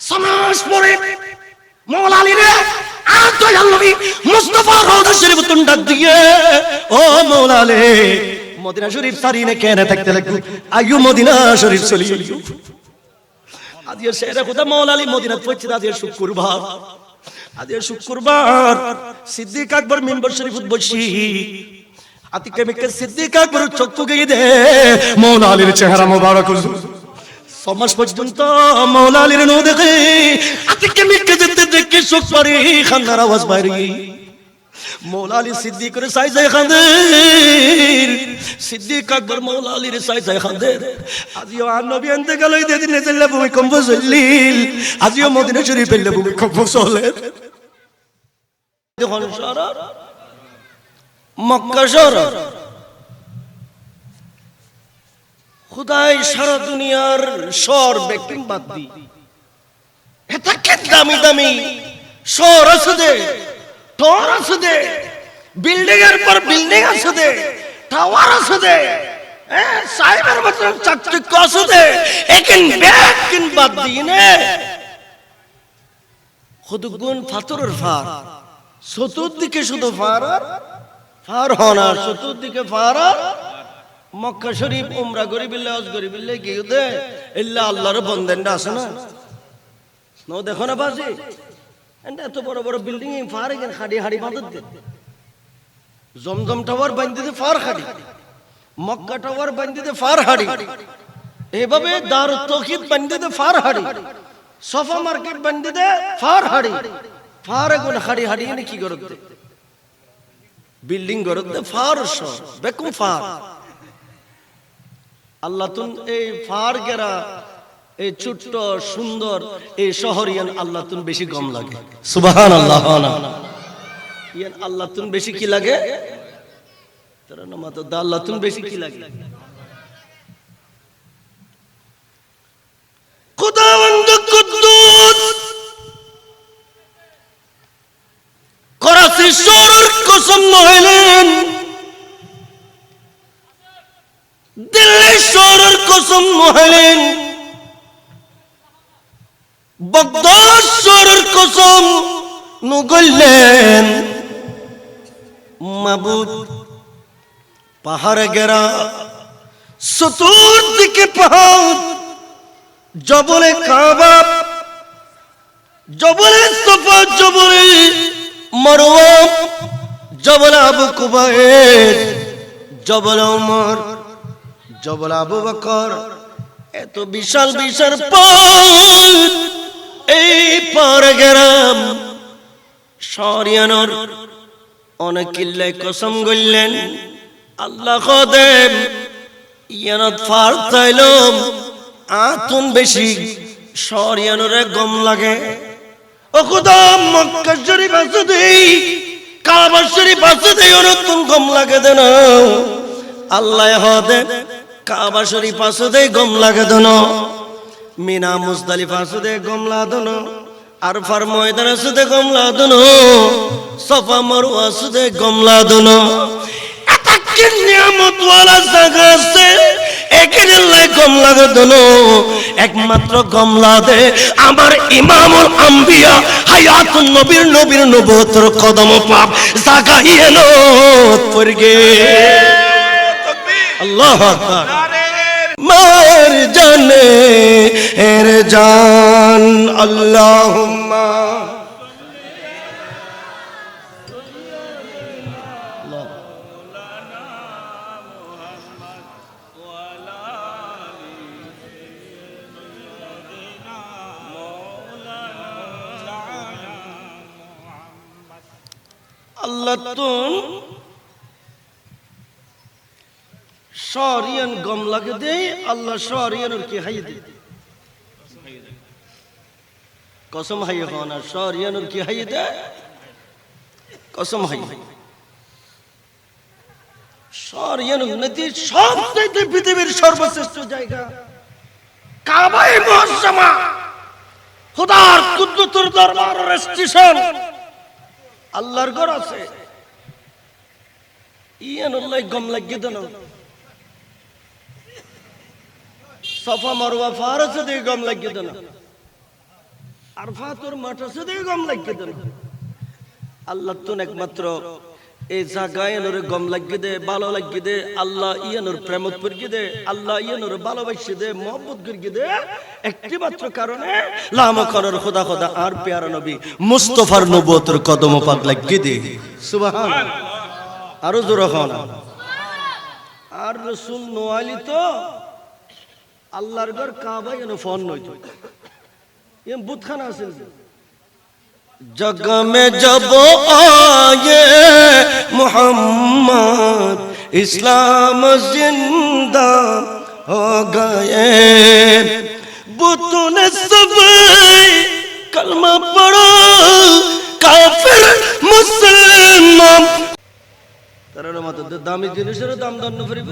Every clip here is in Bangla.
সমাজ পড়ে মওলা আলী রে আর দয়াল নবী মুস্তাফা রওজা শরীফ তুন্ডা দিয়ে ও মওলা আলী মদিনা শরীফ সারিনে কেনে থাকতে লাগু আইয়ু মদিনা শরীফ চলি আজকে শেরে খোদা মওলা আলী মদিনা পৌঁছে আজকে শুক্রবার আজকে শুক্রবার সিদ্দিক আকবর মিম্বর শরীফ বসি আতিকে মেকে সিদ্দিক আকবর চক্ষু গিয়ে দে মওলা আলীর চেহারা মোবারক সমাজ পর্যন্ত মওলা আলীর নো দেখে আতিকে মেকে যেতে দেখে চোখ পারে খান্দার আওয়াজ বাইরে মওলা আলী সিদ্দিক করে সাই সাই খান্দের সিদ্দিক আকবর মওলা আলীর সাই সাই খান্দের আজিও আর নবী আনতে গেল এই দিনে চললে ভূমিকম্প চলিল আজিও মদিনা শরীফ পেলে ভূমিকম্প চলে দেখুন শহর মক্কা শহর খুদাই সারা দুনিয়ার শহর ব্যক্তি বাদ দি এটা কে দামি দামি শহর আছে দে টাওয়ার আছে দে বিল্ডিং এর পর বিল্ডিং আছে দে টাওয়ার আছে দে সাইবার মতন চাকচিক্য আছে দে একিন ব্যক্তিন বাদ দি নে খুদগুন ফাতরের ফার চতুর্দিকে শুধু ফার ফার হনা চতুর্দিকে ফার মক্কা শরীফ উমরা করি বিল্লে হজ করি বিল্লে গিয়ে দে ইল্লা আল্লাহর বন্দেনটা আছে না নো দেখো না বাজি এত বড় বড় বিল্ডিং ফার এখান খাড়ি হাড়ি বাঁধত দে জমজম টাওয়ার বাঁধতে দে ফার খাড়ি মক্কা টাওয়ার বাঁধতে দে ফার হাড়ি এভাবে দারুত তৌহিদ বাঁধতে দে ফার হাড়ি সফা মার্কেট বাঁধতে দে ফার হাড়ি ফার এগুন হাড়ি হাড়ি এনে কি করত দে বিল্ডিং করত দে ফার শহর বেকুম ফার আল্লাহ তুন এই ফার গেরা এই ছোট্ট সুন্দর এই শহরিয়ান আল্লাহ তুন বেশি গম লাগে সুবহানাল্লাহ ইয়ান আল্লাহ তুন বেশি কি লাগে তারা নামাত দা আল্লাহ তুন বেশি কি লাগে খোদাবন্দ কুদ্দুস করাচি শহরের কসম হইলেন দিল্লি শহরের কসম হইলেন বাগদাদ শহরের কসম নুগলেন মাবুদ পাহাড়ে গেরা চতুর্দিকে পাহাড় জবলে কাবা জবলে সফা জবলে মারওয়া জবল আবু কুবাইর জবল ওমর জবল আবু বকর এত বিশাল বিশাল পাহাড় এই পার গেরাম শরিয়ানোর অনেক কিল্লায় কসম গইলেন আল্লাহ খোদেম ইয়ানত ফার চাইলাম আতুন বেশি শরিয়ানোর গম লাগে ও খোদা মক্কা শরীফ আছে দেই কাবা শরীফ আছে দেই অনতুন গম লাগে দেন আল্লাহ খোদেম কাবা শরীফ আছে দেই গম লাগে দেন মিনা মুজদালিফা আছে দেই গম লাদন আরফার ময়দান আছে দেই গম লাদন সফা মারওয়া আছে দেই গম লাদন এটা কি নিয়ামত ওয়ালা জায়গা আছে এখানে লাই গম লাগে দেন একমাত্র গম লাদে আমার ইমামুল আম্বিয়া হায়াতুন নবীর নবীর নবুয়তের কদম পাপ জাগাইয়ে নো পড়গে আল্লাহু আকবার মার জানে এর জান আল্লাহুম্মা আল্লাহ তুন শরিয়ান গম লাগে দে আল্লাহ শরিয়ানোর কি হাই দে কসম হাই হনা শরিয়ানোর কি হাই দে কসম হাই শরিয়ানোর নদী সবচেয়ে পৃথিবীর সর্বশ্রেষ্ঠ জায়গা কাবায়ে মুআজ্জামা খোদার কুদরতের দরবারের স্টেশন আল্লাহর ঘর আছে ইয়ানুল্লাহ গম লাগিয়ে দেন সফা মারওয়া ফারস দিয়ে গম লাগিয়ে দেন আরফাতের মাঠ আছে দেখে গম লাগিয়ে দেন আল্লাহ তো একমাত্র এই জায়গায় এনরে গম লাগিয়ে দে ভালো লাগিয়ে দে আল্লাহ ইয়ানোর প্রেমত করিয়ে দে আল্লাহ ইয়ানোর ভালোবাসিয়ে দে মহব্বত করিয়ে দে একটি মাত্র কারণে লামখনের খোদা খোদা আর প্যারা নবী মুস্তাফার নবুয়তের কদম পাক লাগিয়ে দে সুবহানাল্লাহ আরো জোরে হন আর রাসূল নোয়ালি তো আল্লাহর ঘর কাবা এনে ফোন নইতো এম বুতখানা আছে जग में जब आए मोहम्मद इस्लाम जिंदा हो गए बुतों ने सब कलमा पढ़ो काफिर मुसलमान तारा मत दामी जिनिसের দাম দন্ন ফিরিব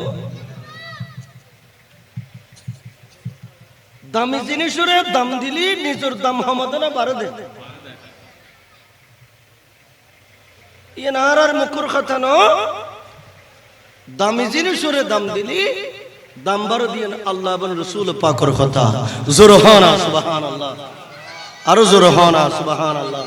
দামি জিনিসের দাম দিলি নিজের দাম হমদ না বাড়ে দে আর মুখর কথা ন দামি জিনিসের দাম দিলি দাম বারো দিয়ে আল্লাহ এবং রসুল পাকর কথা জোর হনা সুবহানাল্লাহ আরো জোর হনা সুবহানাল্লাহ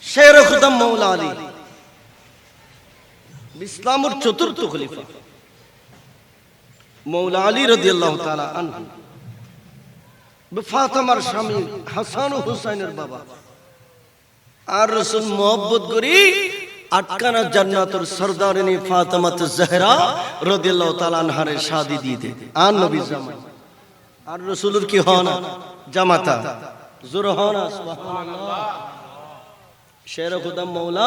শের খুদম মৌলা আলী ইসলামের চতুর্থ খলিফা মৌলা আলী রাদিয়াল্লাহু তাআলা আনহু ফাতেমার স্বামী হাসান ও হুসাইনের বাবা আর রাসূল মোহাব্বত করি আটকানা জান্নাতের সরদারিনী ফাতেমাত জহরা রাদিয়াল্লাহু তাআলা আনহার শাদি দিয়ে দে আর নবী জামাই আর রাসূলের কি হনা জামাতা জোর হনা সুবহানাল্লাহ শের খুদা মৌলা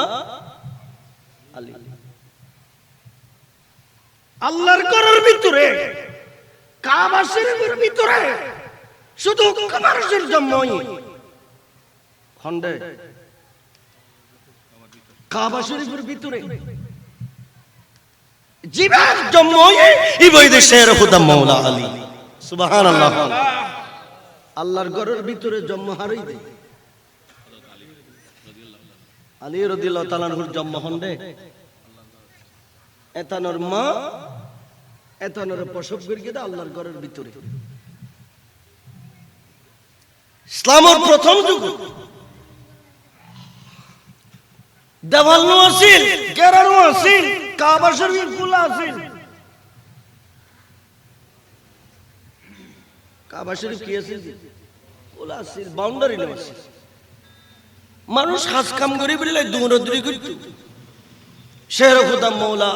আলী আল্লাহর ঘরের ভিতরে কাবা শরীফের ভিতরে শুধু মানুষের জন্মই খন্ডে কাবা শরীফের ভিতরে জীবের জন্মই ইবই দেশের খুদা মৌলা আলী সুবহানাল্লাহ আল্লাহর ঘরের ভিতরে জন্ম হারাই দে আলী রাদিয়াল্লাহু তাআলা আনহুর জন্ম হন্ডে এতানোর মা এতানোর প্রসব করিয়ে দে আল্লাহর ঘরের ভিতরে ইসলামের প্রথম যুগ দেওয়াল নো আছিল গেরানো আছিল কাবা শরীফ খোলা আছিল কাবা শরীফ কি আছিল খোলা আছিল বাউন্ডারি নো আছিল মানুষ হাজ কাম করে বলে দৌড়াদৌড়ি করত শের খুদা মৌলা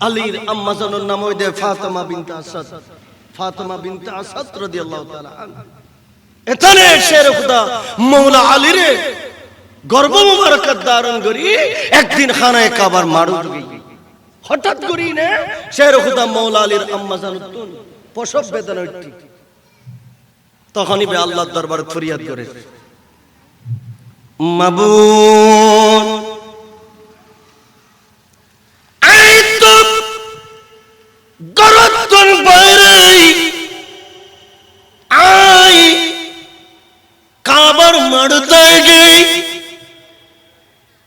আলীর আম্মা জানের নাম হইতে ফাতেমা বিনতে আসাদ রাদিয়াল্লাহু তাআলা আনহা এখানে শের খুদা মৌলা আলীরে গর্ব মুবারক ধারণ করি একদিন খানায় কাবার মারু গই হঠাৎ করি নে শের খুদা মৌলা আলীর আম্মা জানুন প্রসব বেদনা উঠি তখনই বে আল্লাহর দরবারে ফরিয়াদ করে মাবুদ আই তো গরতন বাইরে আই কাবার মারতে গই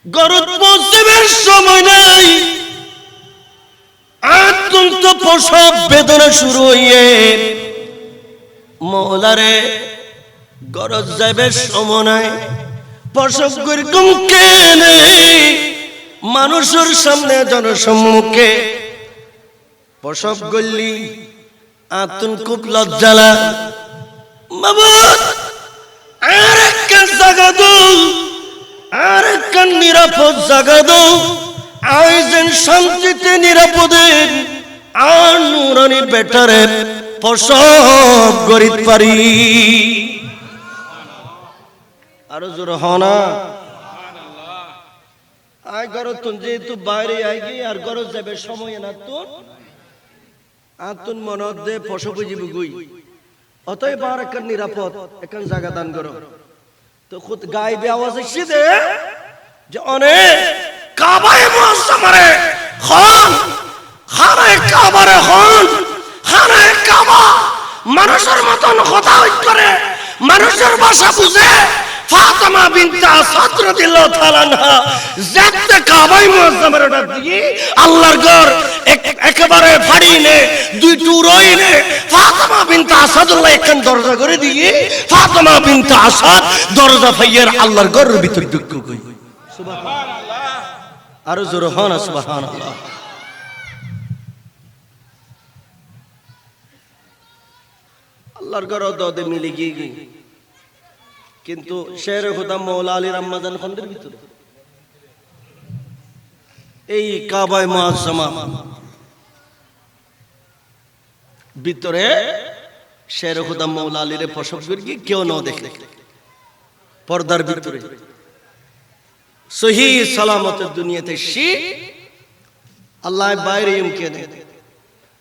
গরত পৌঁছবার সময় নাই আতঙ্ক প্রসব বেদনা শুরু হইয়ে মওলারে গরজ যাইবার সময় নাই প্রসব করকুম কেনে মানুষের সামনে জনসম্মুখে প্রসব করলি আতুন খুব লজ্জালা মাবুদ আরেকটা জায়গা দাও আরেকটা নিরাপদ জায়গা দাও আইজেন শান্তিতে নিরাপদে আর নুরানি বেটারে প্রসব করিত পারি আরো জোর হনা আই গরতুন যেহেতু বাইরে আইগি আর গরজ যাবে সময় না তোর আতুন মনত দে প্রসব জীব গুই অতএব আর একটা নিরাপদ এখন জায়গা দান করো তো খুদ গাইবে আওয়াজ এসে দে যে অনেক কাবায়ে মুআজ্জামারে খান খানায়ে কাবারে খান খানায়ে কাবা মানুষের মতন কথা করে মানুষের ভাষা বুঝে ফাতেমা বিনতে আসাদ রাদিয়াল্লাহু তাআলা আনহা যাতে কাবায়ে মুআজ্জামের ডাক দিয়ে আল্লাহর ঘর একেবারে ফাড়িনে দুই টুরইনে ফাতেমা বিনতে আসাদুল্লাহ একখান দরজা করে দিয়ে ফাতেমা বিনতে আসাদ দরজা ফাইয়ার আল্লাহর ঘরের ভিতর ঢুকু কই সুবহানাল্লাহ আর জোরে হন সুবহানাল্লাহ। আল্লাহর ঘর দদে মিলে গিয়ে কিন্তু শের খুদা মৌলা আলী রাম্মাজান খন্দের ভিতরে এই কাবায়ে মুআজ্জামা ভিতরে শের খুদা মৌলা আলীরে প্রসব করে কেউ না দেখে পর্দার ভিতরে সহি সালামতের দুনিয়াতে সে আল্লাহ বাইরে ইমকে দে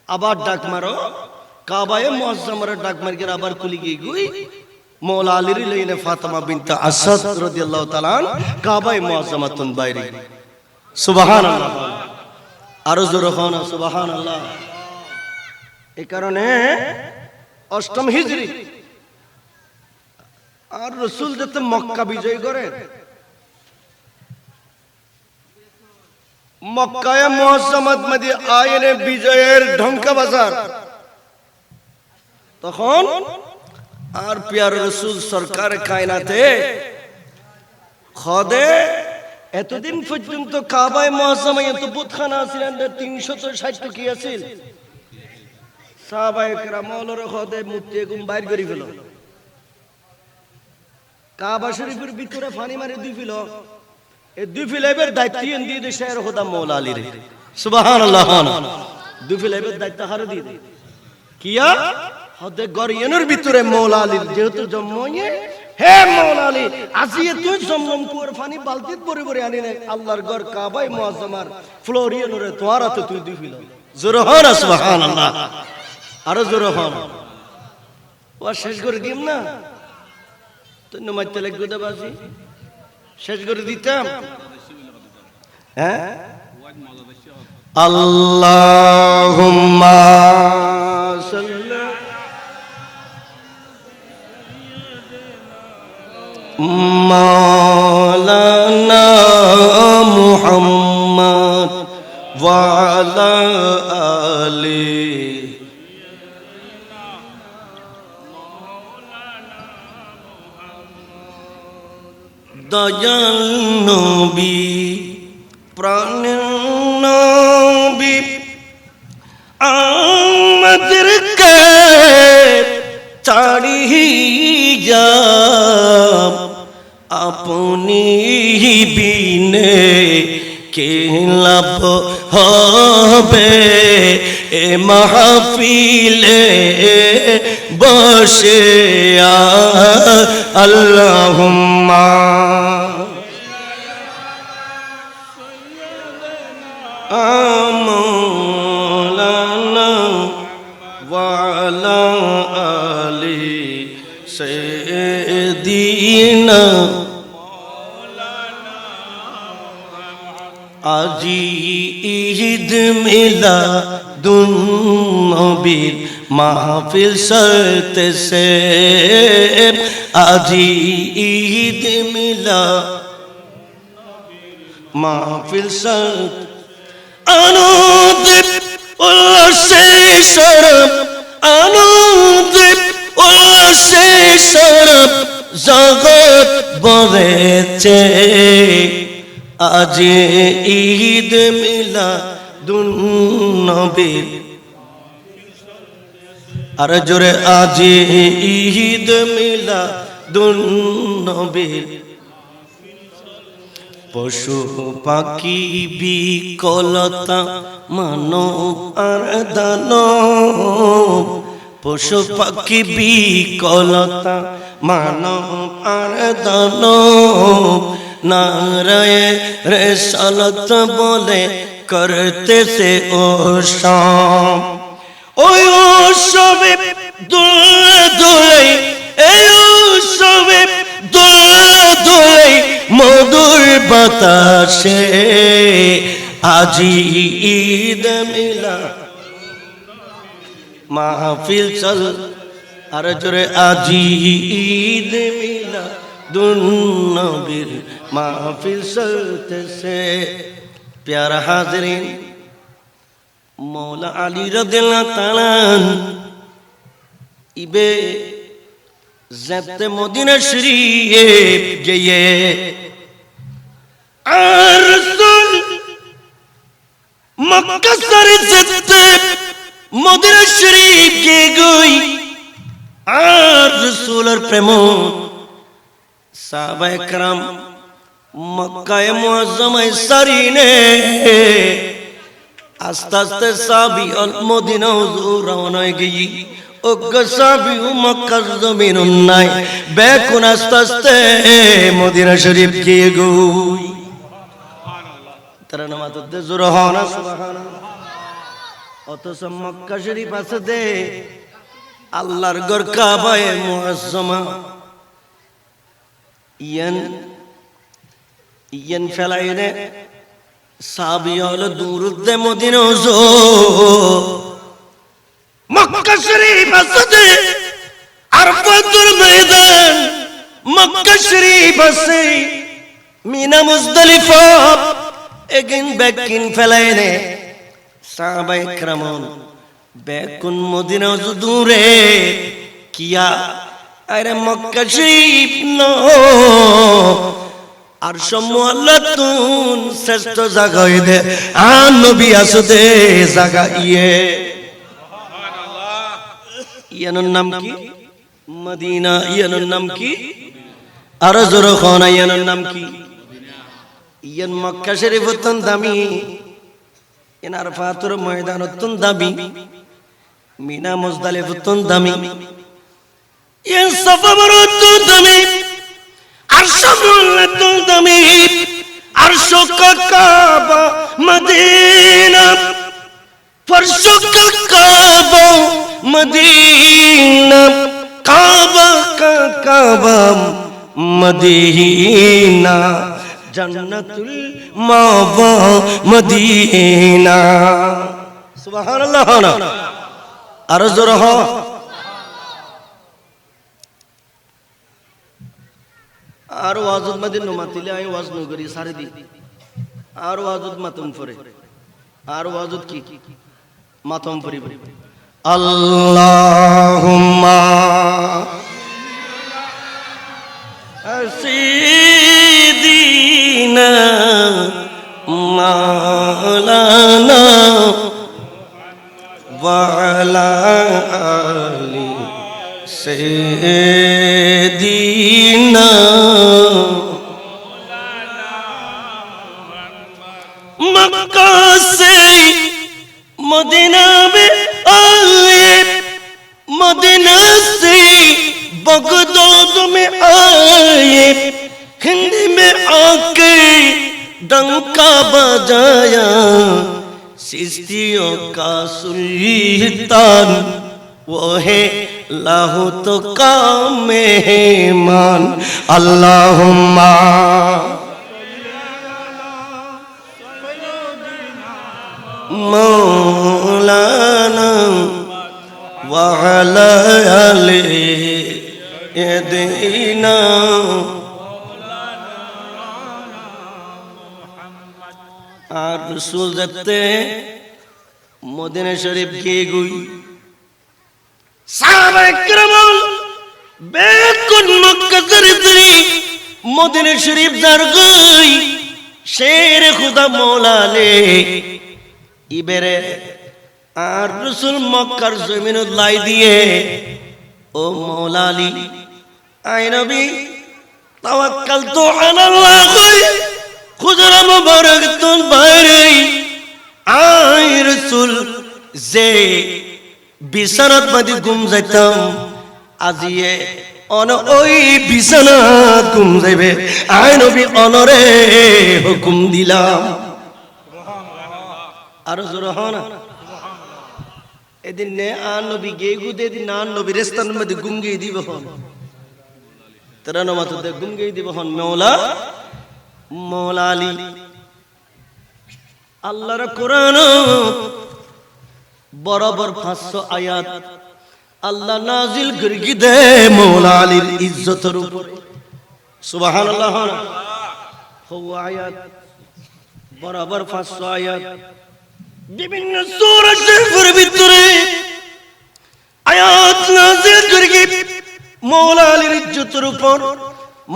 আবার ডাক মারো কাবায়ে মুআজ্জামার ডাক মারকে আবার খুলি গই গই মৌলা আলীর লইনে ফাতেমা বিনতে আসাদ রাদিয়াল্লাহু তাআলা কাবায়ে মুআজ্জামাতুন বাইরে সুবহানাল্লাহ আর জোরে হন সুবহানাল্লাহ। এই কারণে অষ্টম হিজরি আর রাসূল যখন মক্কা বিজয় করে মক্কায়ে মুআজ্জামাত মধ্যে আইনে বিজয়ের ঢঙ্কা বাজার তখন আর প্যার রাসূল সরকার কায়নাতে খোদে এতদিন পর্যন্ত কাবায়ে মুআজ্জামায় তো বুতখানা আছিল 360 কি আছিল সাহাবায়ে কেরাম ওলরে খোদে মুতে গুম বাইর করি ফেল কাবা শরীফের ভিতরে পানি মারি দুই ফেল এই দুই ফেলাইবের দায়িত্ব দিয়ে দে শের খোদা মৌলা আলীর সুবহানাল্লাহ দুই ফেলাইবের দায়িত্ব হারে দিয়ে দে কিয়া হদে গরিয়ানোর ভিতরে মৌলা আলীর যেহেতু জন্ময়ে হে মৌলা আলী আজিয়ে তুই জমজম কুয়ার পানি বালতিত ভরে ভরে আনি না আল্লাহর ঘর কাবায়ে মুআজ্জামার ফ্লোরিয়ানোরে তোমার হাতে তুই দুই ফেল জোরে হন সুবহানাল্লাহ আর জোরে হন ও শেষ করে দিম না তুই নমাইতে লাগবে দাবাজি শেষ করে দিতাম হ্যাঁ আল্লাহুম্মা সাল্লি মাওলানা মুহাম্মদ ওয়া আলা আলি দয়াল নবী প্রাণের নবী আমাদেরকে ছাড়িয়া আপনি বিনে কে লাভ হবে এ মাহফিলে বসে আল্লাহুম্মা আমলানা ওয়া আলা আলি সাইয়্যিদিনা আজি ঈদ মিলাদুন নবীর মাহফিল সরতেছে আজি ঈদ মিলাদ মাহফিল সরত আনন্দ উল্লাসে সরব আনন্দ উল্লাসে সরব জগৎ ভরেছে আজি ঈদ মিলাদুন নবীর আর জোরে আজি ঈদ মিলাদুন নবীর পশু পাখি বিকলতা মানব আর দানব পশু পাখি বিকলতা মানব আর দানব নারায়ে রেসালত বলে করতেছে ও শাম ওই উৎসবে দোলে দোলে এই উৎসবে দোলে দোলে মধুর বাতাসে আজি ঈদ মিলাদ মাহফিল চল আর জোরে আজি ঈদ মিলাদ দুন নবীর মাহফিল চলতেছে। প্যারা হাজরিন, মৌলা আলী রাদিয়াল্লাহু তাআলা ইবে যেতে মদিনা শরীফ গিয়ে আর রাসূল মক্কা শরীফ যেতে মদিনা শরীফ গিয়ে গই আর রাসূলের প্রেম সাহাবায়ে کرام মক্কায়ে মুআজ্জামায় সারিনে আস্তে আস্তে সাবি অল মদিনা হুজুর রওনা হয়ে গই। সাবি মক্কার জমিনুন নাই বেকুন আস্তে আস্তে মদিনা শরীফ গিয়ে গই। তারা নামাজ পড়তে জোর হয় না সুবহানাল্লাহ। অথচ মক্কা শরীফ আছে দে আল্লাহর ঘর কাবায়ে মুআজ্জামা ইয়ান ফেলাইনে সাবি হল দুরুদে মদিনা হুজুর মক্কা শরীফ আছে আরফাতুল ময়দান মক্কা শরীফ আছে মিনা মুজদালিফা এগিন বেকিন ফেলাইনে সাহাবায়ে کرام বেকুন মদিনা হুজুর দূরে কিয়া আরে মক্কা শরীফ নো আর সম্মালাতুন শ্রেষ্ঠ জায়গা দে আর নবী আসদে জায়গা সুবহানাল্লাহ। ইয়ানোর নাম কি? মদিনা। ইয়ানোর নাম কি? আর জোর খানা ইয়ানোর নাম কি? ইয়ান মক্কা শরীফ অত্যন্ত দামি, ইয়ান আরফাতুর ময়দান অত্যন্ত দামি, মিনা মুজদালিফা অত্যন্ত দামি, ইয়ান সাফা মারওয়া অত্যন্ত দামি, আরশ মুল্লাতুল দামি, আরশ কাবা মদিনা, ফরশ কাবা মদিনা, কাবা মদিনা, জান্নাতুল মাওয়া মদিনা। সুবহানাল্লাহ। আর জোর হ। আর ওয়াজুদ মদিনা মাতিলে আই ওয়াজ নগরি সারি দি আর ওয়াজুদ মাতম পরে আর ওয়াজুদ কি মাতম পরি আল্লাহুম্মা সাইয়্যিদিনা মাওলানা ওয়া আলা আলি সাইয়্যিদিনা मक्का से मदीना में आए, मदीना से बगदाद में आए, हिंद में आके डंका बजाया सिस्तियों का सुल्तान वो है लाहौत का मेहमान। अल्लाहुम्मा मौलाना व अला आले यदीना। আর রাসূল যেতে মদিনা শরীফ গিয়ে গই সাহাবায়ে کرام বেকুন মক্কা শরীফ মদিনা শরীফ যার গই শের খুদা মৌলালে ইবেরে আর রাসূল মক্কার জমিনত লাই দিয়ে ও মৌলা আলী আই নবী তাওয়াক্কালতু আলাল্লাহ খুদর মুবারক তুন বাইরে আই রাসূল যে বিছানাত মাদি ঘুম যাইতাম আজিয়ে অন ওই বিছানাত ঘুম যাইবে আই নবী অনরে হুকুম দিলাম। আর জোর হনা এদিন নে আন নবী গে গুদে দিন আন নবী রেস্তান মধ্যে গুমগে দিব হন তেরা নমাতে গুমগে দিব হন মওলা মওলা আলী। আল্লাহর কোরআন বরাবর 500 আয়াত আল্লাহ নাজিল করগি দে মওলা আলীর ইজ্জতের উপরে। সুবহানাল্লাহ। আয়াত বরাবর 500 আয়াত বিভিন্ন সূরা শরীফের ভিতরে আয়াত নাযিল করে মাওলা আলীর ইজ্জতের উপর,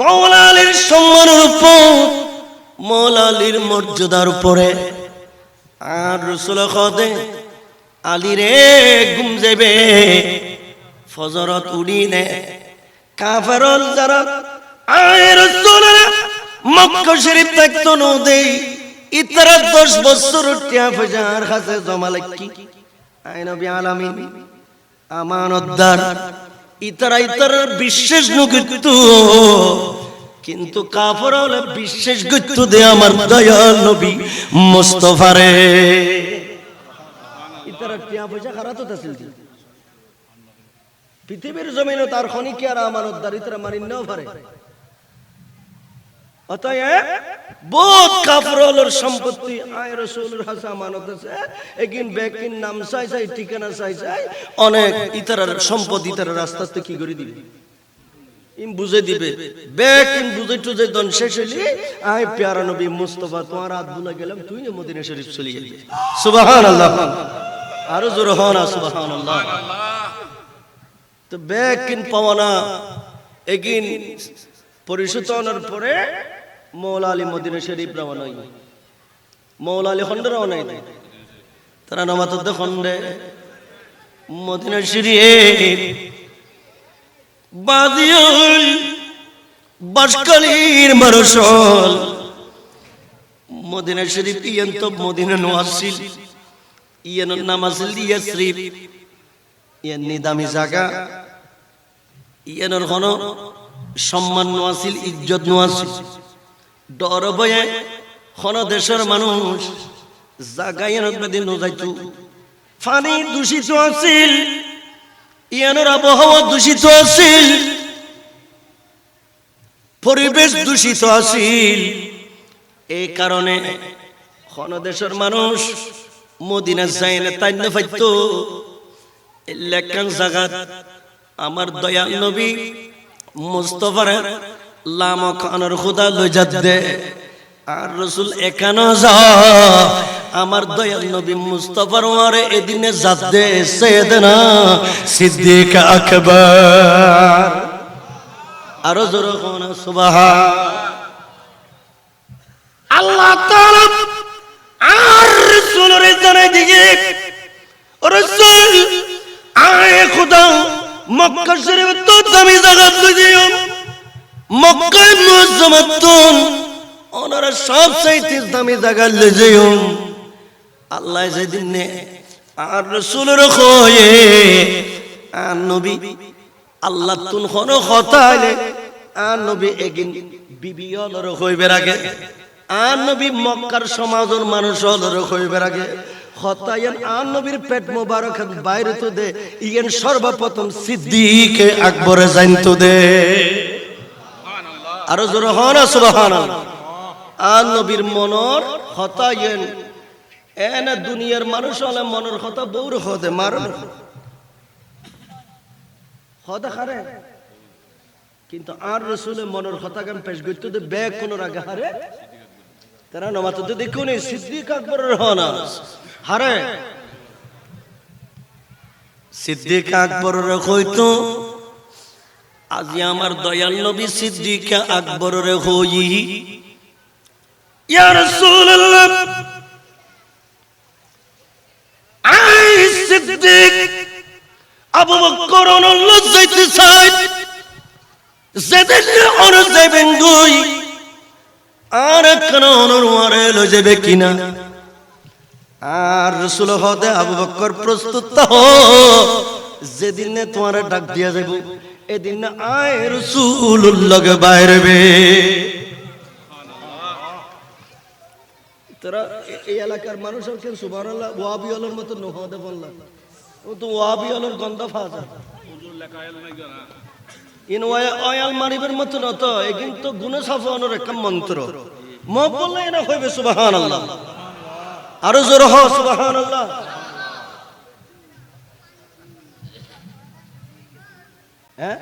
মাওলা আলীর সম্মানের উপর, মাওলা আলীর মর্যাদার উপরে। আর রাসূল খোদে আলী রে ঘুম যাবে ফজরত উড়িনে কাফেরল যারা আয় রাসূল মক্কা শরীফ থাকতো নদে ইতরা 10 বছর টিয়া ফজার কাছে জমা লাগকি আয় নবী আলামিন আমানতদার ইতরা বিশেষ নগিত, কিন্তু কাফেরল বিশেষ গিত্ত দে আমার দয়াল নবী মুস্তাফারে। ইতরা টিয়া ফজা খারাপ তো তাসিল পৃথিবীর জমিনে তার খনি কি আর আমানতদার ইতরা মানিন নাও পারে। অতএব বহুত কাফরুলের সম্পত্তি আয় রাসূলের হাতে আমানত আছে, একিন বেকিন নাম চাই চাই ঠিকানা চাই চাই অনেক ইতরার সম্পত্তি ইতরার রাস্তাতে কি করে দিবে, ইম বুঝে দিবে বেকিন বুঝে টুজে দন শেষ হইলি আয় প্যারা নবী মুস্তাফা তোমার হাত বুলা গেলাম তুই না মদিনা শরীফ চলে যাবি। সুবহানাল্লাহ, আরো জোরে হন না সুবহানাল্লাহ। তো বেকিন পাওনা একিন পরিশোধনের পরে মৌলা আলী মদিনা শরীফ রওনা হই, মৌলা আলী খন্ড রওনা হই, তারা নামাত খন্ডে মদিনা শরীফ বাদিউল বাসকালীর মারসল মদিনা শরীফ ইয়ন্ত মদিনা নওয়াসিল ইয়ান নাম আসল ইয়াসরিফ ইয়ান নিদামি জায়গা ইয়ানোর কোন সম্মান নোয়াছিল ইজ্জত নোয়াছিল ডর ভয়ে কোন দেশের মানুষ জাগায়ানত বাদে নজাইতো পানি দূষিত আছিল, ইয়ানোর আবহাওয়া দূষিত আছিল, পরিবেশ দূষিত আছিল। এই কারণে কোন দেশের মানুষ মদিনা যাইলে তাই না পাইতো এলাকান জায়গা আমার দয়াল নবী মুস্তাফার লামা খানের খুদা লই যাচ্ছে। আর রাসূল এখানে যা আমার দয়াল নবী মুস্তাফার ওয়ারে এদিনে যাচ্ছে সাইয়েদনা সিদ্দিক আকবর। আরো জোরে কোন সুবহান আল্লাহ তাআলা আর রাসূলের জানাই দিকে রাসূল আয় খুদা মক্কা শরীফ তো দামি জায়গা লই যাও, মক্কা মুআজ্জামাতুন ওনারা সব চাইতে দামি জায়গা লই যাও। আল্লাহ যেদিন আর রাসূলের কয়ে আর নবী আল্লাহ তুন কোন কথা আইলে আর নবী এগিন বিবি হলর কইবে আগে, আর নবী মক্কার সমাজের মানুষ হলর কইবে আগে হতায়ান আর নবীর পেট মোবারক বাইরে তো দে ইয়েন সর্বপ্রথম সিদ্দিক আকবরে জানতো দে। আরো জোরে হন না সুবহানাল্লাহ। আর নবীর মনর হতায়ান এনা দুনিয়ার মানুষ হলে মনের কথা বউর হদে মারন হদা খারে, কিন্তু আর রাসূলের মনের কথা কেন পেশ করতে দে ব্যাগ কোন রাগে হারে তারা নমাত তো দেখুন সিদ্দিক আকবরের হনা হারে সিদ্দিক আকবরের কইতো আজি আমার দয়াল নবী সিদ্দিক আকবরের হই ইয়া রাসূলুল্লাহ আই সিদ্দিক আবু বকর অনল্য যাইতে চাই যেদিন অন যাবেন গই আর কেন অনরে লই যাবে কিনা। আর রাসূল হদে আবু বকর প্রস্তুত হও, যেদিন তোমার ডাক দিয়া যাব এদিন আয় রাসূলুল্লাহ বাইরবে। তোরা এই এলাকার মানুষ কেন সুবহানাল্লাহ ওয়াহাবি হলোর মত নহদে বললা, ও তো ওয়াহাবি হলোর গন্ধ ফাজা হুজুর লেখায়ল নাই জানা ইন ওয়াল মারিবের মত না তো এ কিন্তু গুনাহ সাফানোর এক মন্ত্র ম বললে না হইবে সুবহানাল্লাহ। আরো জোরে হ সুবহানাল্লাহ। হ্যাঁ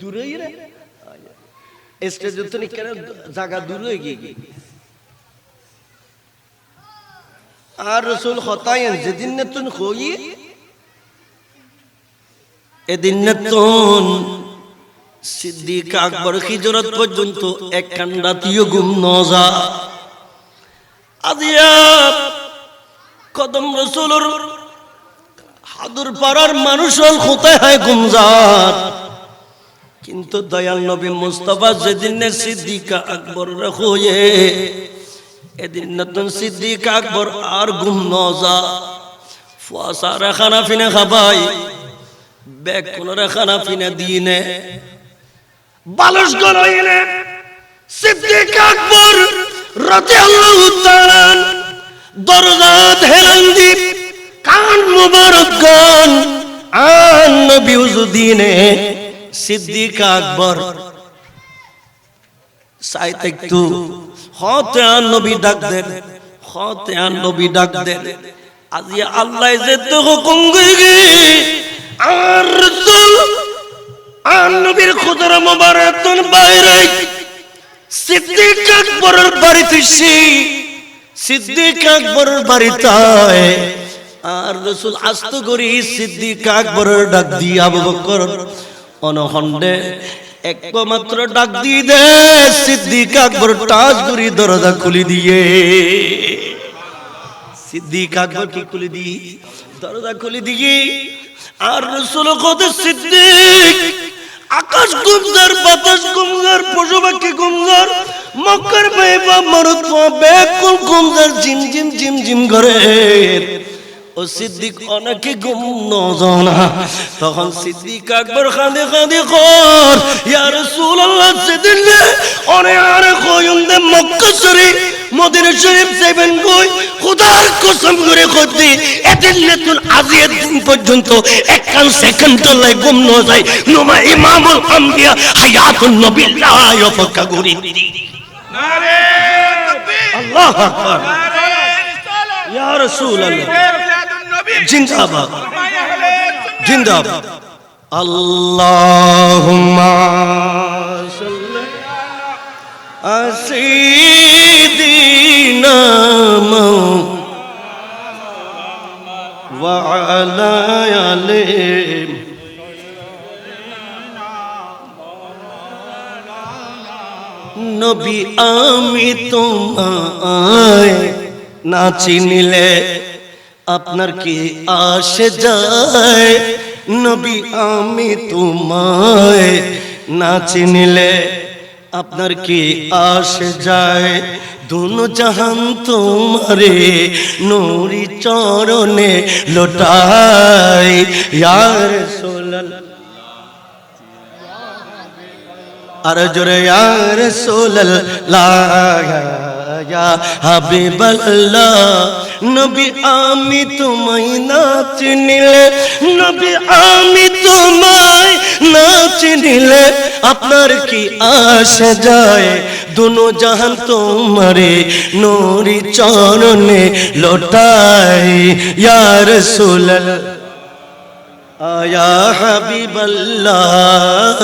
দূরে রে স্টেজ উঠতে কেন জায়গা দূর হয়ে গিয়ে আর রসুল হতায়েন যেদিন নতুন হই এদিন নতুন সিদ্দিক আকবর হিজরত পর্যন্ত এক কান্ডাতিও গুম নজা আজিয়া কদম রসুলের হাদুর পাড়ার মানুষ কোথায় হয় গুমজার কিন্তু দয়াল নবী মুস্তাফা যেদিন সিদ্দিক আকবর হয়ে এদিন নতুন সিদ্দিক আকবর আর গুম নজা ফুয়াসারা খানা ফিনে খাবাই ব্যাগ কোনরে খানা ফিনে দিনে বালস গলাইনে সিদ্দিক আকবর রাদিয়াল্লাহু তাআলা দরজা হেলান দি কান মুবারক গান আন নবী উজুদ্দিনে সিদ্দিক আকবর সাইতে একটু হতে আন নবী ডাক দেন হতে আন নবী ডাক দেন আজি আল্লাহ যে তো হুকুম গইগে আর রাসূল আন নবীর খুদরা মুবারক তুন বাইরে সিদ্দিক আকবরের বাড়িতে সিদ্দিক আকবরের বাড়িতে আর রাসূল আস্ত করি সিদ্দিক আকবরের ডাক দি আবু বকর অনহন্ডে একমাত্র ডাক দিয়ে দে সিদ্দিক আকবর টাচ করি দরজা খুলে দিয়ে সিদ্দিক আকবর কি খুলে দি দরজা খুলে দিয়ে আর রাসূল কত সিদ্দিক আকাশ গুমজার বাতাস গুমজার পশু পাখি গুমজার মক্কার বাইবা মরত বেকুল গুমজার জিম জিম জিম জিম করে ও সিদ্দিক অনেকে গুম নজনা তখন সিদ্দিক আকবর কাঁদে কাঁদে কর ইয়া রাসূলুল্লাহ সেদিন অনে আর কয়ুন্দে মক্কা শরীফ মদিনা শরীফ যাবেন কই খোদার কসম করে কইতে এদিন নতুন আজিয়ের দিন পর্যন্ত একখান সেকেন্ড চলে গুম ন যায় নোমা ইমামুল আম্বিয়া হায়াতুন নবী লা ইয়াফকা গুরি নারে তাকবীর আল্লাহু আকবার ইয়া রাসূলুল্লাহ জিন্দাবাদ জিন্দাবাদ আল্লাহুম্মা সাল্লি আলা সাইয়্যিদিনা ওয়া আলা আলিহি নবী আমি তোমায় না চিনিলে আপনার কি আসে যায় নবী আমি তোমায় না চিনিলে আপনার কি আসে যায় दोनों जहान तुम्हारे नूरी चरणे लौटाए या रसूल अल्लाह अरे जोरे या रसूल अल्लाह या हबीब अल्लाह नबी आमी तुम्हें ना चिनिले नबी आमी तुम्हें ना चिनिले আপনার কি আসে যায় दोनों जहान तुम्हारे नूरी चरणे लौटाए या रसूल या हबीब अल्लाह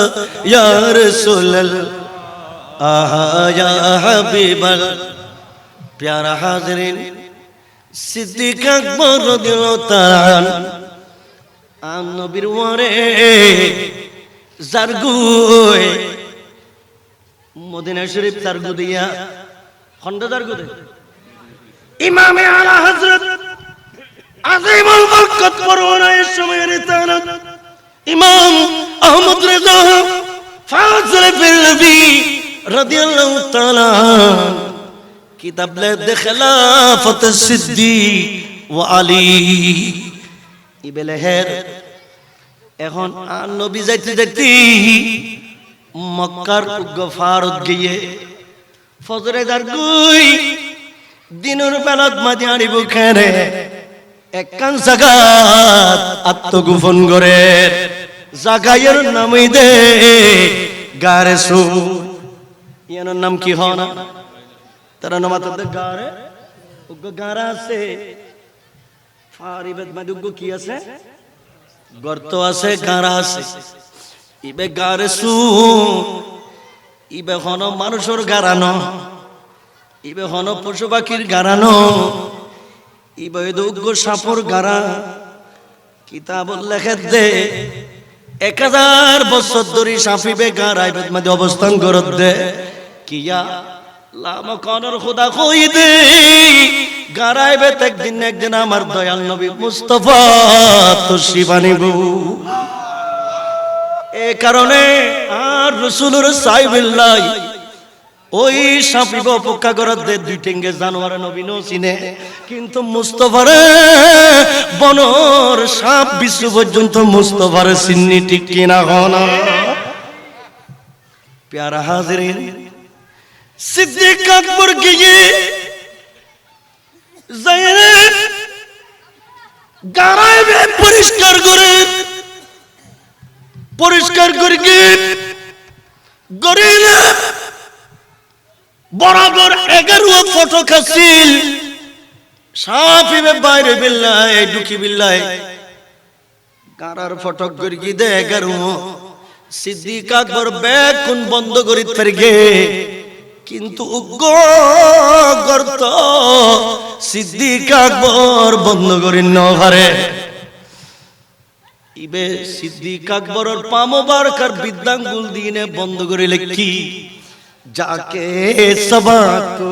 या रसूल या हबीब प्यारा हाज़रीन सिद्दीक अकबर रदियल्लाहु ताआला आन नबीर ওয়ারে জারগুই মদিনা শরীফ জারগু দিয়া খন্ড জারগু দে ইমামে আলা হযরত আযীমুল বরকত পরওয়ানায়ের সময়ের তাআলা ইমাম আহমদ রেজা ফাজল ফিলবি রাদিয়াল্লাহু তাআলা কিতাব লে খিলাফত সিদ্দিক ওয়া আলী ইবলেহের এখন আর নবী যাইতে যাইতে মক্কার গফারত গিয়ে ফজরে জারগুই দিনের বেলাত মাদিয়ারি বুখারে একখান জাগাত আত্মগোপন করে জাগায়ের নামই দে গারে সুর ইয়ার নাম কি হয় না তারা নামাতে গারে উগ্গ গারা আছে ফারিবাদ মাদুগ্গ কি আছে গর্ত আছে গারা আছে ইবে গারে সু ইবে হন মানুষের গারানো, ইবে হন পশু পাখির গারানো, ইবে দুগ্গ সাপর গারা। কিতাব লেখে দে 1000 বছর ধরে সাফিবে গারাইবের মধ্যে অবস্থান করত দে কিয়া লাম কনর খোদা কই দে গারাইবে একদিন আমার দয়াল নবী মুস্তাফা তশরিফ আনিব। এ কারণে আর রাসূলুর সাইবিল্লাহ ওই সাফিব অপেক্ষা করার দে 2 টেঙ্গে জানোয়ার নবী নো চিনে, কিন্তু মুস্তাফারে বনর সাপ বিশ্ব পর্যন্ত মুস্তাফারে চিন্নি ঠিক কিনা হনা। প্যারা হাজিরিন, সিদ্দিক আকবর গিয়ে যায়রে গারাইবে পরিষ্কার করে গিয়ে গরিলে বরাবর 11 ফটো খাসিল সাফিবে বাইরে বিল্লাহ ঢুকি বিল্লাহ গারার ফটো করি দে 11 সিদ্দিক আকবর ব্যাগ কোন বন্ধ করিত পারগে, কিন্তু উগ্র গর্ত সিদ্দিক আকবর বন্ধ করি ন পারে। ইবে সিদ্দিক আকবরের পা মোবারকার বিদ্যাঙ্গুল দিনে বন্ধ করিলে কি जाके सबा तो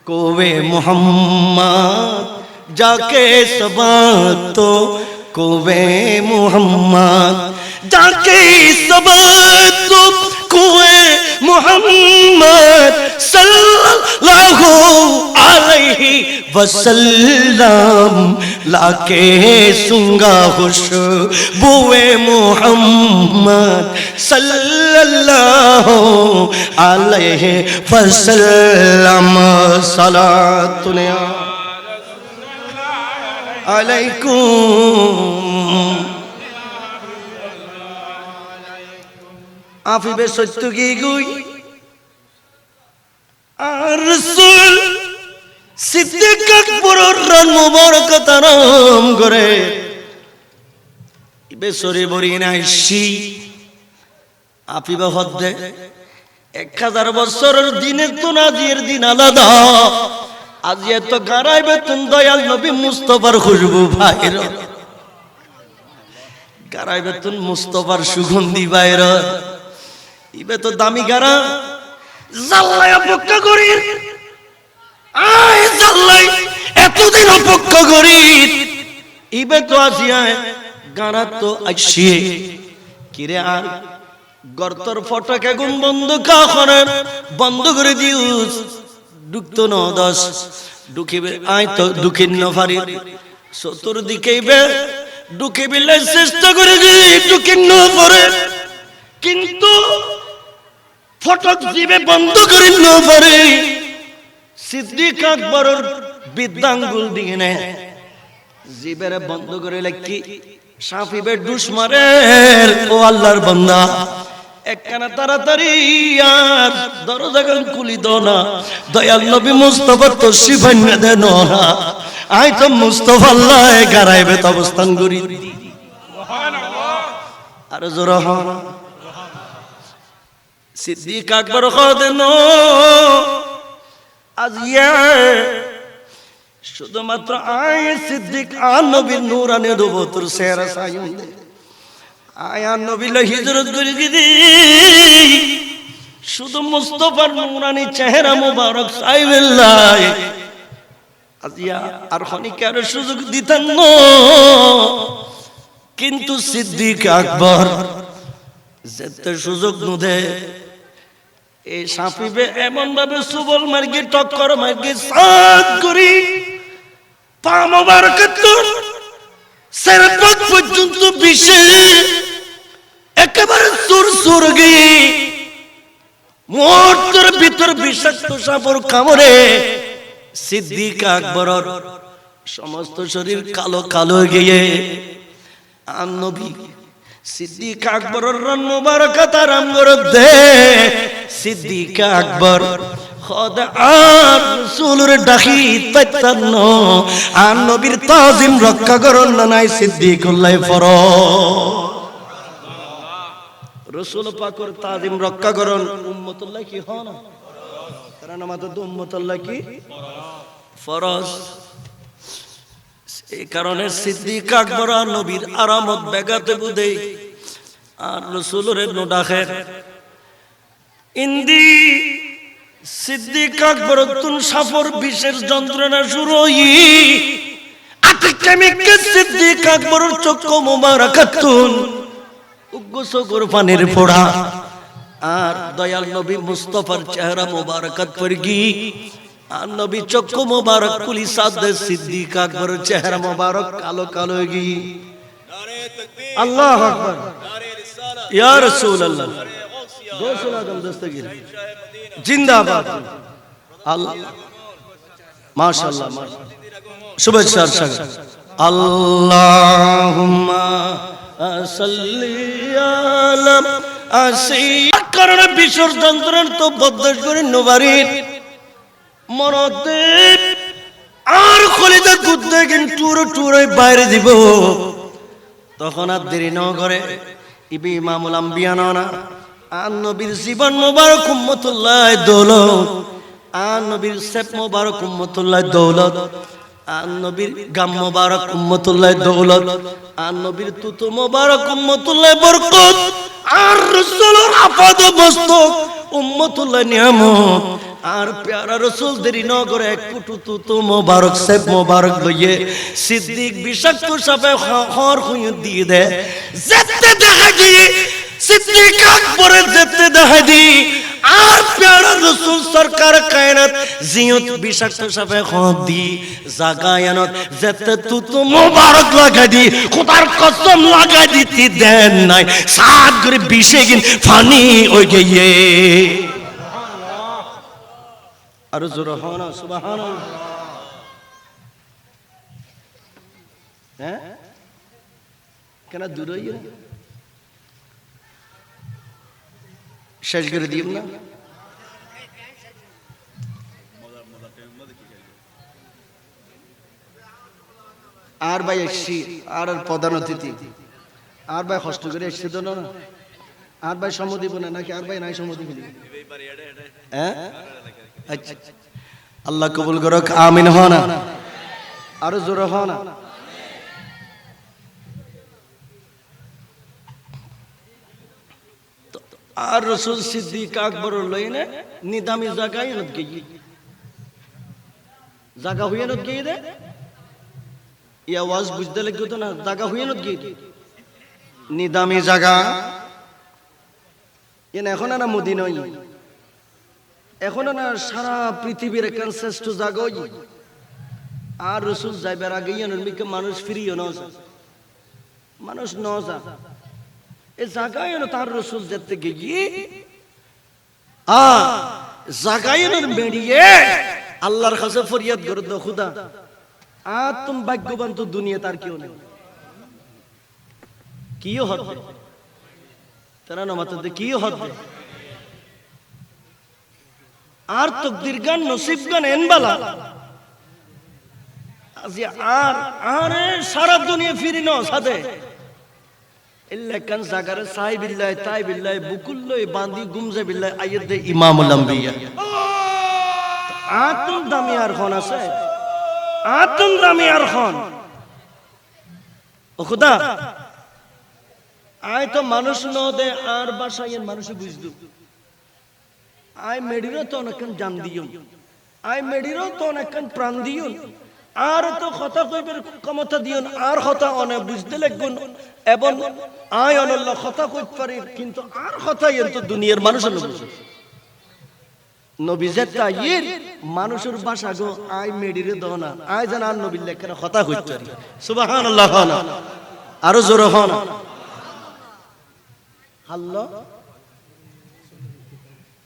कोवे मोहम्मद, जाके सबा तो कोवे मोहम्मद, जाके सबा तो कोवे मोहम्मद सल्लल्लाहु अलैहि वसल्लम, लाके सुंगा खुशबुए मोहम्मद सल्लल्लाहु अलैहि वसल्लम, सलातुन अलैकुम। आफिबे सत्य की गुई रसूल সিদ্দিক আকবরের রান মুবারক তারাম করে ইবে সরি বরি নাইছি আপিবা হদ্দে 1000 বছরের দিনে তো নাজির দিন আলাদা। আজ এত গারাইবে তুন দয়াল নবী মুস্তাফার খুশবু ভাইর, গারাইবে তুন মুস্তাফার সুগন্ধি ভাইর, ইবে তো দামি গারা জাল্লায় অপেক্ষা করি আয় জাল্লাই এতদিন অপেক্ষা করি ইবে তো আসিয়ায় গারা তো আসিয়ে কিরে আর গর্তর ফটক এখন বন্ধ করেন বন্ধ করে দিউস ঢুকতো ন 10 ঢুকিবে আয় তো ঢুকিন ন পারি চতুর্দিকে ঢুকিবে চেষ্টা করে যে ঢুকিন ন পারে, কিন্তু ফটক দিবে বন্ধ করে ন পারে। সিদ্দিক আকবরের বিদ্যাঙ্গুল দিয়ে নে জিবের বন্ধ করে লেখি সাফিবে ডুস মারে ও আল্লাহর বান্দা একখানা তাড়াতাড়ি আর দরজা গান খুলি দাও না, দয়াল নবী মুস্তাফা তশরিফ আইনা দেন না, আই তো মুস্তাফা আল্লাহ গারাইবে তো অবস্থান করি সুবহানাল্লাহ। আর জোরে হন সিদ্দিক আকবর কদেন আজ শুধুমাত্র আয় সিদ্দিক আর নবীর নূরানি নবুয়তের চেহারা সাইন দে আয় আর নবী লা হিজরত করে গিদি শুধু মুস্তাফার নূরানি চেহারা মুবারক সাইবিল্লাহ আজিয়া আর খনিকার সুযোগ দিতেন না, কিন্তু সিদ্দিক আকবর যেতে সুযোগ নদে এই সাফিবে এমন ভাবে সুবল মার্গে টক্কর মার্গে সাত করি পা মোবারক সেরপত পর্যন্ত বিষে একেবারে সুর গিয়ে মুহূর্তের ভিতর বিষাক্ত সাপর কামড়ে সিদ্দিক আকবরের সমস্ত শরীর কালো কালো গিয়ে আর নবী সিদ্দিক আকবরের রান মুবারক তারাম করে দে সিদ্দিক আকবর খোদা আর রাসূলের ডাকি তাইতান্ন আর নবীর তাজিম রক্ষা করন না নাই সিদ্দিকুল্লাহ ফরজ রাসূল পাকের তাজিম রক্ষা করুন উম্মতুল্লাহ কি হন কারণ আমাদের তো উম্মতুল্লাহ কি ফরজ এই কারণে সিদ্দিক আকবর নবীর আরামত বেগাতে বুদে আর রাসূলের নোডাখে ইন্দি সিদ্দিক আকবর তুন সাফর বিশেষ যন্ত্রণা শুরু হই আতিকেমিকে সিদ্দিক আকবর চক্ষু মোবারকাতুন উগ্গসগর পানির ফোড়া আর দয়াল নবী মুস্তাফার চেহারা মোবারকাত পরগি আর নবী চক্ষু মোবারক কুলি সাদ সিদ্দিক আকবর চেহারা মোবারক কালো কালো গি নারে তাকবীর আল্লাহু আকবার নারে রিসালাত ইয়া রাসূলুল্লাহ গোসল আদম দস্তগীর জিন্দাবাদ আল্লাহ মাশাআল্লাহ শুভেচ্ছা স্বাগত আল্লাহুম্মা সাল্লি আলা আসি কারণে বিশ্বর যন্ত্রণ তো বদশ করে নবারির মরতে আর খলিদা কুদ্দে কিন টুরে বাইরে দিব তখন আর দেরি ন করে ইবি ইমামুল আম্বিয়া না আর নবীর জীবন মোবারক উম্মতুল্লাহ দৌলত আর নবীর সেফ মোবারক উম্মতুল্লাহ দৌলত আর নবীর গাম মোবারক উম্মতুল্লাহ দৌলত আর নবীর তুতু মোবারক উম্মতুল্লাহ বরকত আর রাসূলের আপাদ মস্তক উম্মতুল্লাহ নিয়ামত আর প্যারা রাসূল দেরি ন করে এক কুটু তুতু মোবারক সেফ মোবারক লইয়ে সিদ্দিক বিষাক্ত সাপে হর খুঁয়ে দিয়ে দেয় যেতে দেখা গিয়ে সিদ্দিক আকবরের যেতে দেখা দি আর প্যারা রাসূল সরকার কায়নাত জিয়ত বিষাক্ত সাপে খত দি জাগায়ানত যেতে তুতু মোবারক লাগা দি খোদার কসম লাগা দিতে দেন নাই সাত করে বিষে গিন ফানি হই গিয়ে আর জোরে হনা সুবহানাল্লাহ হ্যাঁ কেন দূর হইয়া শেষ করে দিও না আর ভাই এসছি আর প্রধান অতিথি আর ভাই কষ্ট করে এসছি তো না আর ভাই সম্মতি বলে নাকি আর ভাই নাই সম্মতি বলি হ্যাঁ আচ্ছা আল্লাহ কবুল করুক আমিন হনা আরো জোরে হনা আর রাসূল সিদ্দিক আকবর লইনে নিদামি জায়গায় নত গই জায়গা হইয়া নত গই দে এই আওয়াজ বুঝতে লাগতো তো না জায়গা হইয়া নত গই নিদামি জায়গা এন এখন না মদিনা এখন না সারা পৃথিবীর একখান শ্রেষ্ঠ জায়গা আর রাসূল যাইবার আগে মিকে মানুষ ফিরিও না মানুষ ন যা এ জায়গায় তার রাসূল যেতে গিয়ে জায়গায় মেড়িয়ে আল্লাহর কাছে ফরিয়াদ করে দো খুদা তুম ভাগ্যবান তো দুনিয়া তার কেউ নেই কি হবে তারা নামাতে কি হবে আর তকদির গান নসিব গান এনবালা আজি আর আরে সারা দুনিয়া ফিরি ন সাথে ইল্লাকান জাগারে সাই বিল্লাহ তাই বিল্লাহ বুকুল্লই বাঁধি গুমজে বিল্লাহ আয়াত ইমামুল আম্বিয়া আতুম দামিয়ার খন আছে আতুম দামিয়ার খন ও খোদা আয় তো মানুষ ন দে আর বাসায়ের মানুষ বুঝদু আয় মেডিরো তো অনেকক্ষণ জান দিও আয় মেডিরো তো অনেকক্ষণ প্রাণ দিও আর তো কথা কইবার ক্ষমতা দিও আর কথা অনে বুঝতে লাগুন এবং আয় অনল্লাহ কথা কইতে পারি কিন্তু আর কথা এত দুনিয়ার মানুষ বুঝে নবী যেটা ইর মানুষের ভাষা গো আয় মেডিরে দাও না আয় জান আর নবীর লেখা কথা কইতে পারি সুবহানাল্লাহ হনা আরো জোরে হনা আল্লাহ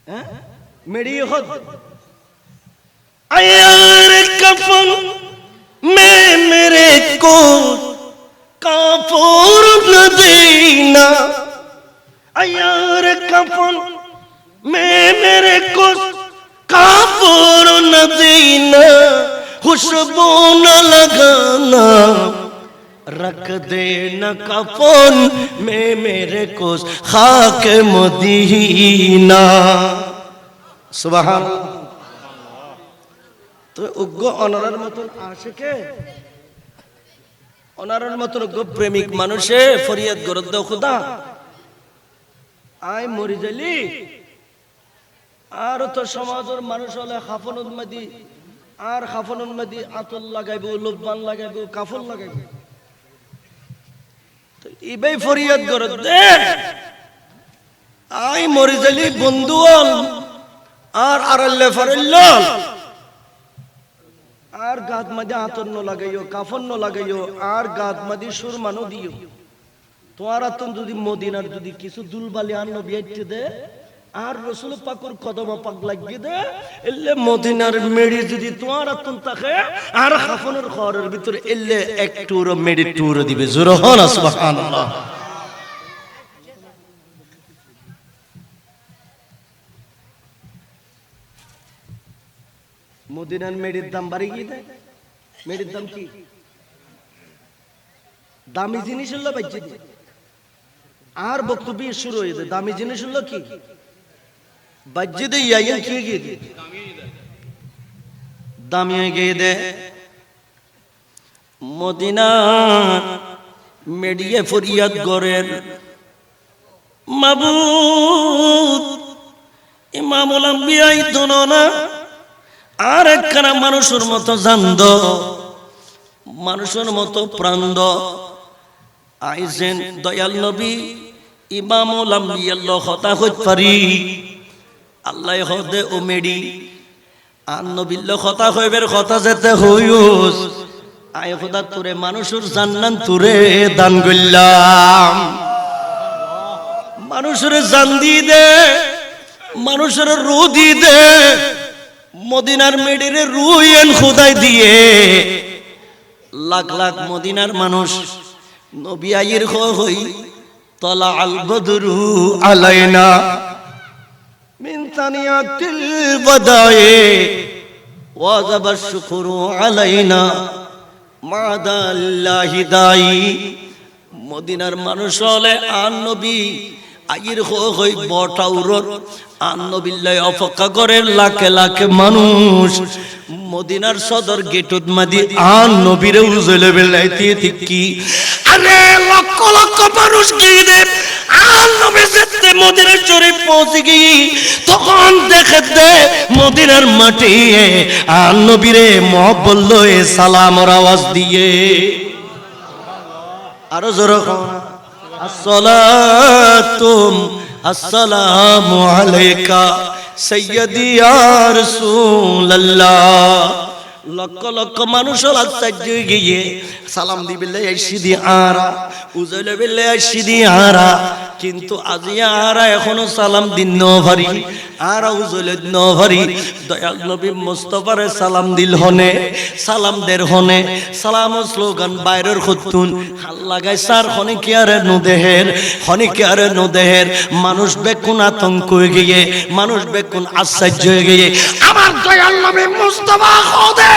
হ্যাঁ মেডি হদ আয়ার কফন মে মেরে কো কাফর ন দেনা আয়ার কফন মে মেরে কো কাফর ন দেনা খুশবু ন লাগানা रख देना कफन में मेरे को खाक मदीना। सुभान तो उग्गो অনারার মতন আশিকে অনারার মতন উগ্গো প্রেমিক মানুষে ফরিয়াদ করত দাও খোদা আই মরি যালি আর তো সমাজের মানুষ হলে খাফনুল মাদি আর খাফনুল মাদি আতল লাগাইবো লুবান লাগাইবো কাফন লাগাইবো তো ইবাই ফরিয়াদ করত দে আই মরি যালি বন্ধু হল আর আরাল্লে ফারাল্লাল আর গাত মাঝে আতর ন লাগাইও কাফন ন লাগাইও আর গাত মাঝে সুরমানো দিও তোমার আতন যদি মদিনার যদি কিছু দুলবালি আর নবী আইতে দে আর রাসূল পাকের কদম পাক লাগিয়ে দে এলে মদিনার মেড়ি যদি তোমার আতন থাকে আর কাফনের ঘরের ভিতরে এলে একটু মেড়ি টুর দিবে জোরে হন সুবহানাল্লাহ। মদিনার মেড়ির দাম বাড়ি গিয়ে দেয় মেড়ির দাম কি দামি জিনিস হলো বাজ্যে আর বক্তব্য শুরু হয়ে যায় দামি জিনিস হলো কি বাজ্যে দিয়ে ইয়াইন কি গিয়ে দিয়ে দামি গিয়ে দেয় মদিনা মেডিয়ে ফরিয়াদ করেন মাবুদ ইমামুল আম্বিয়া ইদনো না আর একখানা মানুষের মতো জানদ মানুষের মতো প্রান্দ আইসেন দয়াল নবী ইমামুল আম্বিয়াল্লাহ কথা হইতে পারি আল্লাহ হদে ও মেডি আর নবিল্লাহ কথা হইবের কথা যেতে হইউস আয় খোদা তোরে মানুষের জান্নাত তোরে দান করলাম মানুষের জান দি দে মানুষের রু দি দে মদিনার মেডিরে রুয়েন খুদাই দিয়ে লাখ লাখ মদিনার মানুষ নবী আইর হই তলা আল বদরু আলাইনা মিন তানিয়াতিল বদায়ে ওয়াজাবা শুকরু আলাইনা মাদাল্লাহি দাই মদিনার মানুষ হলে আর নবী আইর হই বটাউরর আর নবিল্লাহ অপেক্ষা করে লাখে লাখে মানুষ মদিনার সদর গেটত মাদি আর নবীরে উজলে বেলাইতে ঠিক কি আরে লক্ষ লক্ষ মানুষ গিয়ে দে আর নবী যেতে মদিনার শরীফ পৌঁছে গিয়ে তখন দেখে দে মদিনার মাটি আর নবীরে মহব্বত লয়ে সালামের আওয়াজ দিয়ে আরো জোরে আসসালাতুম আসসালামু আলাইকা সাইয়্যিদি ইয়া রাসূলুল্লাহ লক্ষ লক্ষ মানুষ আশ্চর্য গিয়ে সালাম দিবিল্লাহ আইসিদি আরা উজলে বিল্লাহ আইসিদি আরা কিন্তু আজি আরা এখনো সালাম দিন নভারি আরা উজলে নভারি দয়াল নবী মুস্তাফারে সালাম দিল হনে সালাম দের হনে সালাম স্লোগান বাইরের খুতুন হাল লাগাই সার হনে কি আরে নদেহের মানুষ বেকুন আতঙ্ক হয়ে গিয়ে মানুষ বেকুন আশ্চর্য হয়ে গিয়ে আমার দয়াল নবী মুস্তাফা খোদে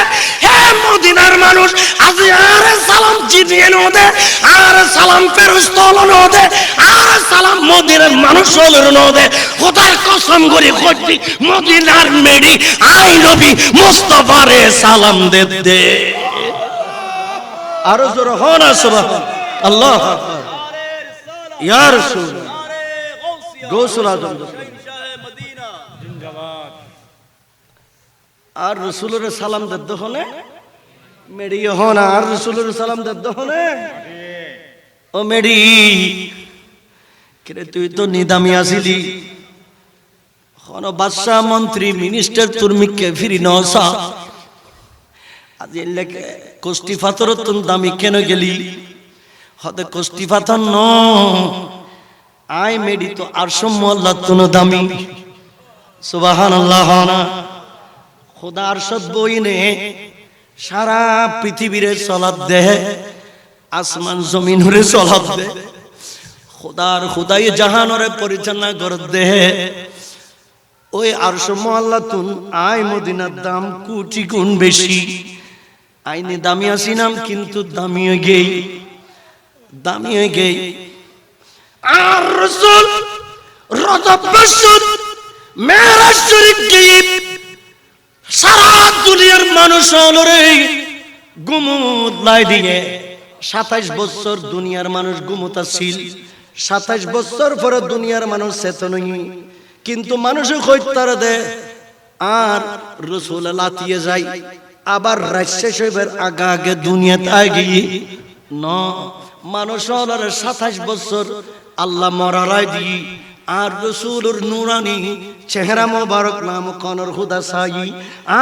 হে মদিনার মানুষ আজি আরে সালাম জিনিয়ে নদে আর সালাম ফেরেশতা নদে আর সালাম মদিনার মানুষ হলো নদে খোদার কসম করে কইছি মদিনার মেডি আই নবী মুস্তাফারে সালাম দে আর জোরে হন সুবহান আল্লাহ ইয়া রাসূল গৌসুল আজম আর রাসূলের সালাম দে হনে মেডি হন আর রাসূলের সালাম দে হনে ও মেডি কিরে তুই তো নিদামি আসিলি কোন বাদশাহ মন্ত্রী মিনিস্টার তোর মিকে ফিরি নসা আজ এলে কোষ্টি পাথর তুন দামি কেন গেলি হতে কোষ্টি পাথর ন আই মেডি তো আরশম আল্লাহ তুন দামি সুবহানাল্লাহ না খোদা আরশদ বইনে সারা পৃথিবীরে চলাত দে আসমান জমিন হরে চলাত দে খোদার খোদাই জাহানরে পরিচালনা কর দে ওই আরশম আল্লাহ তুন আই মদিনার দাম কোটি গুণ বেশি আইনে দামি আসি নাম কিন্তু দামি গেই দামি হয়ে গে। আর রাসূল রজব মাসুদ মেরাজ শরীফ গিয়ে সারা দুনিয়ার মানুষ হলো রে গুমুত লাই দিয়ে। 27 বছর দুনিয়ার মানুষ গুমুত ছিল, 27 বছর পরে দুনিয়ার মানুষ চেতনই, কিন্তু মানুষ কইতার দে আর রাসূল লাতিয়ে যায়। আবার রাজশাহী শরীফের আগে আগে দুনিয়াতে আগিয়ে ন মানুষ হলো 27 বছর আল্লাহ মরারাই দি। আর রাসূলের নূরানি চেহারা মোবারক নাম কনর খুদা সাই,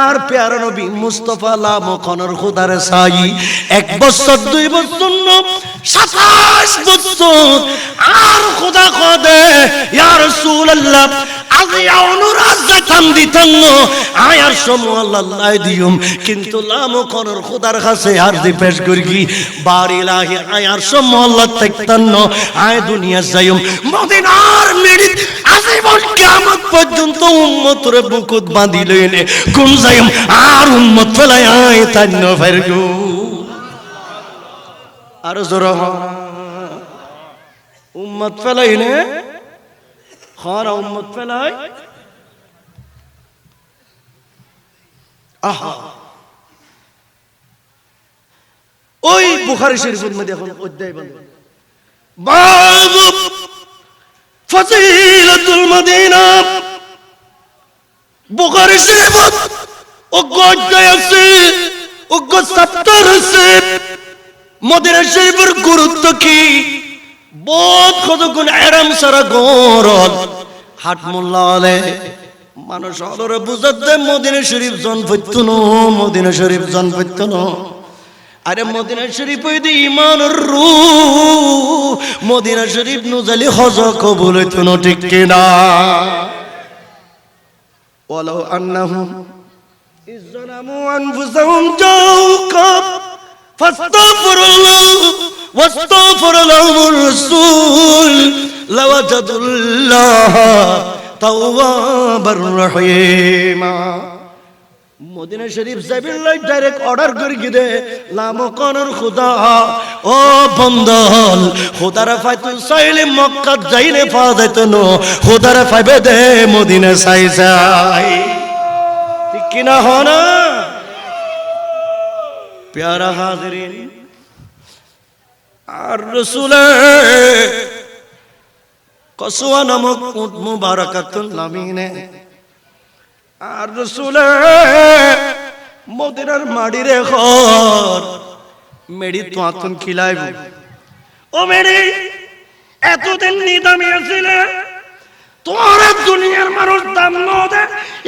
আর প্যারা নবী মুস্তাফা নাম কনর খুদার সাই। 1 বছর 2 বছর 27 বছর আর খুদা কদে ইয়া রাসূলুল্লাহ আজি অনুর আজাতাম দিতাম আয়ার সমু আল্লাহ দিউম, কিন্তু লাম কনর খুদার কাছে আর দি পেশ করি বারিলাহি আয়ার সমু আল্লাহ তাকতান আয় দুনিয়া যাইম মদিনার মেরি আজীবন কিয়ামত পর্যন্ত উম্মতরে বুকুত বাঁধি লইনে কোন যাইম আর উম্মত ফেলাই আয় তান্ন ফেরগু। আর জোরা উম্মত ফেলাইনে খানা উম্মত ফেলাই। আহা ওই বুখারী শরীফের মধ্যে এখন অধ্যায় বলে বাবু ফজিলাতুল মদিনা। বুখারী শরীফত অধ্যায় আছে, চ্যাপ্টার আছে মদিনা শরীফের গুরুত্ব কি। বহুত কতক্ষণ আরাম সারা গরল হাট মোল্লা আলে মানুষ অলরে বুঝাতে মদিনা শরীফ জন পৈতুন, মদিনা শরীফ জন পৈতুন। আরে মদিনা শরীফ হইতে ইমানের রূহ, মদিনা শরীফ নুজালি হজ কবুল হইতুন, ঠিক কিনা? ওয়ালাউ আন্নাহুম ইযলামু আনফুসাহুম জাউকা ফাস্তাগফিরুল্লাহ ওয়াস্তাগফার লাহুমুর রাসূল লাওয়াজাদুল্লাহ তাওয়াবার রহিমা। মদিনা শরীফ যাবিল্লাহ ডাইরেক্ট অর্ডার করে গিয়ে লাম কনর খুদা ও বন্দল খুদারে ফাইতু চাইলে মক্কা যাইলে পাওয়া যাইত না, খুদারে ফাইবে দে মদিনা চাই যাই, ঠিক কিনা হনা প্যারা হাজরিন। আর রাসূলে কসওয়া নামক উট মুবারাকাতুন লামিনে আর রাসূলে মদিনার মাড়িরে ঘর মেড়ি তোয়াতুন খিলাইব। ও মেড়ি এতদিন নিদামি আছিলে, তোমার দুনিয়ার মানুষ দাম নদে,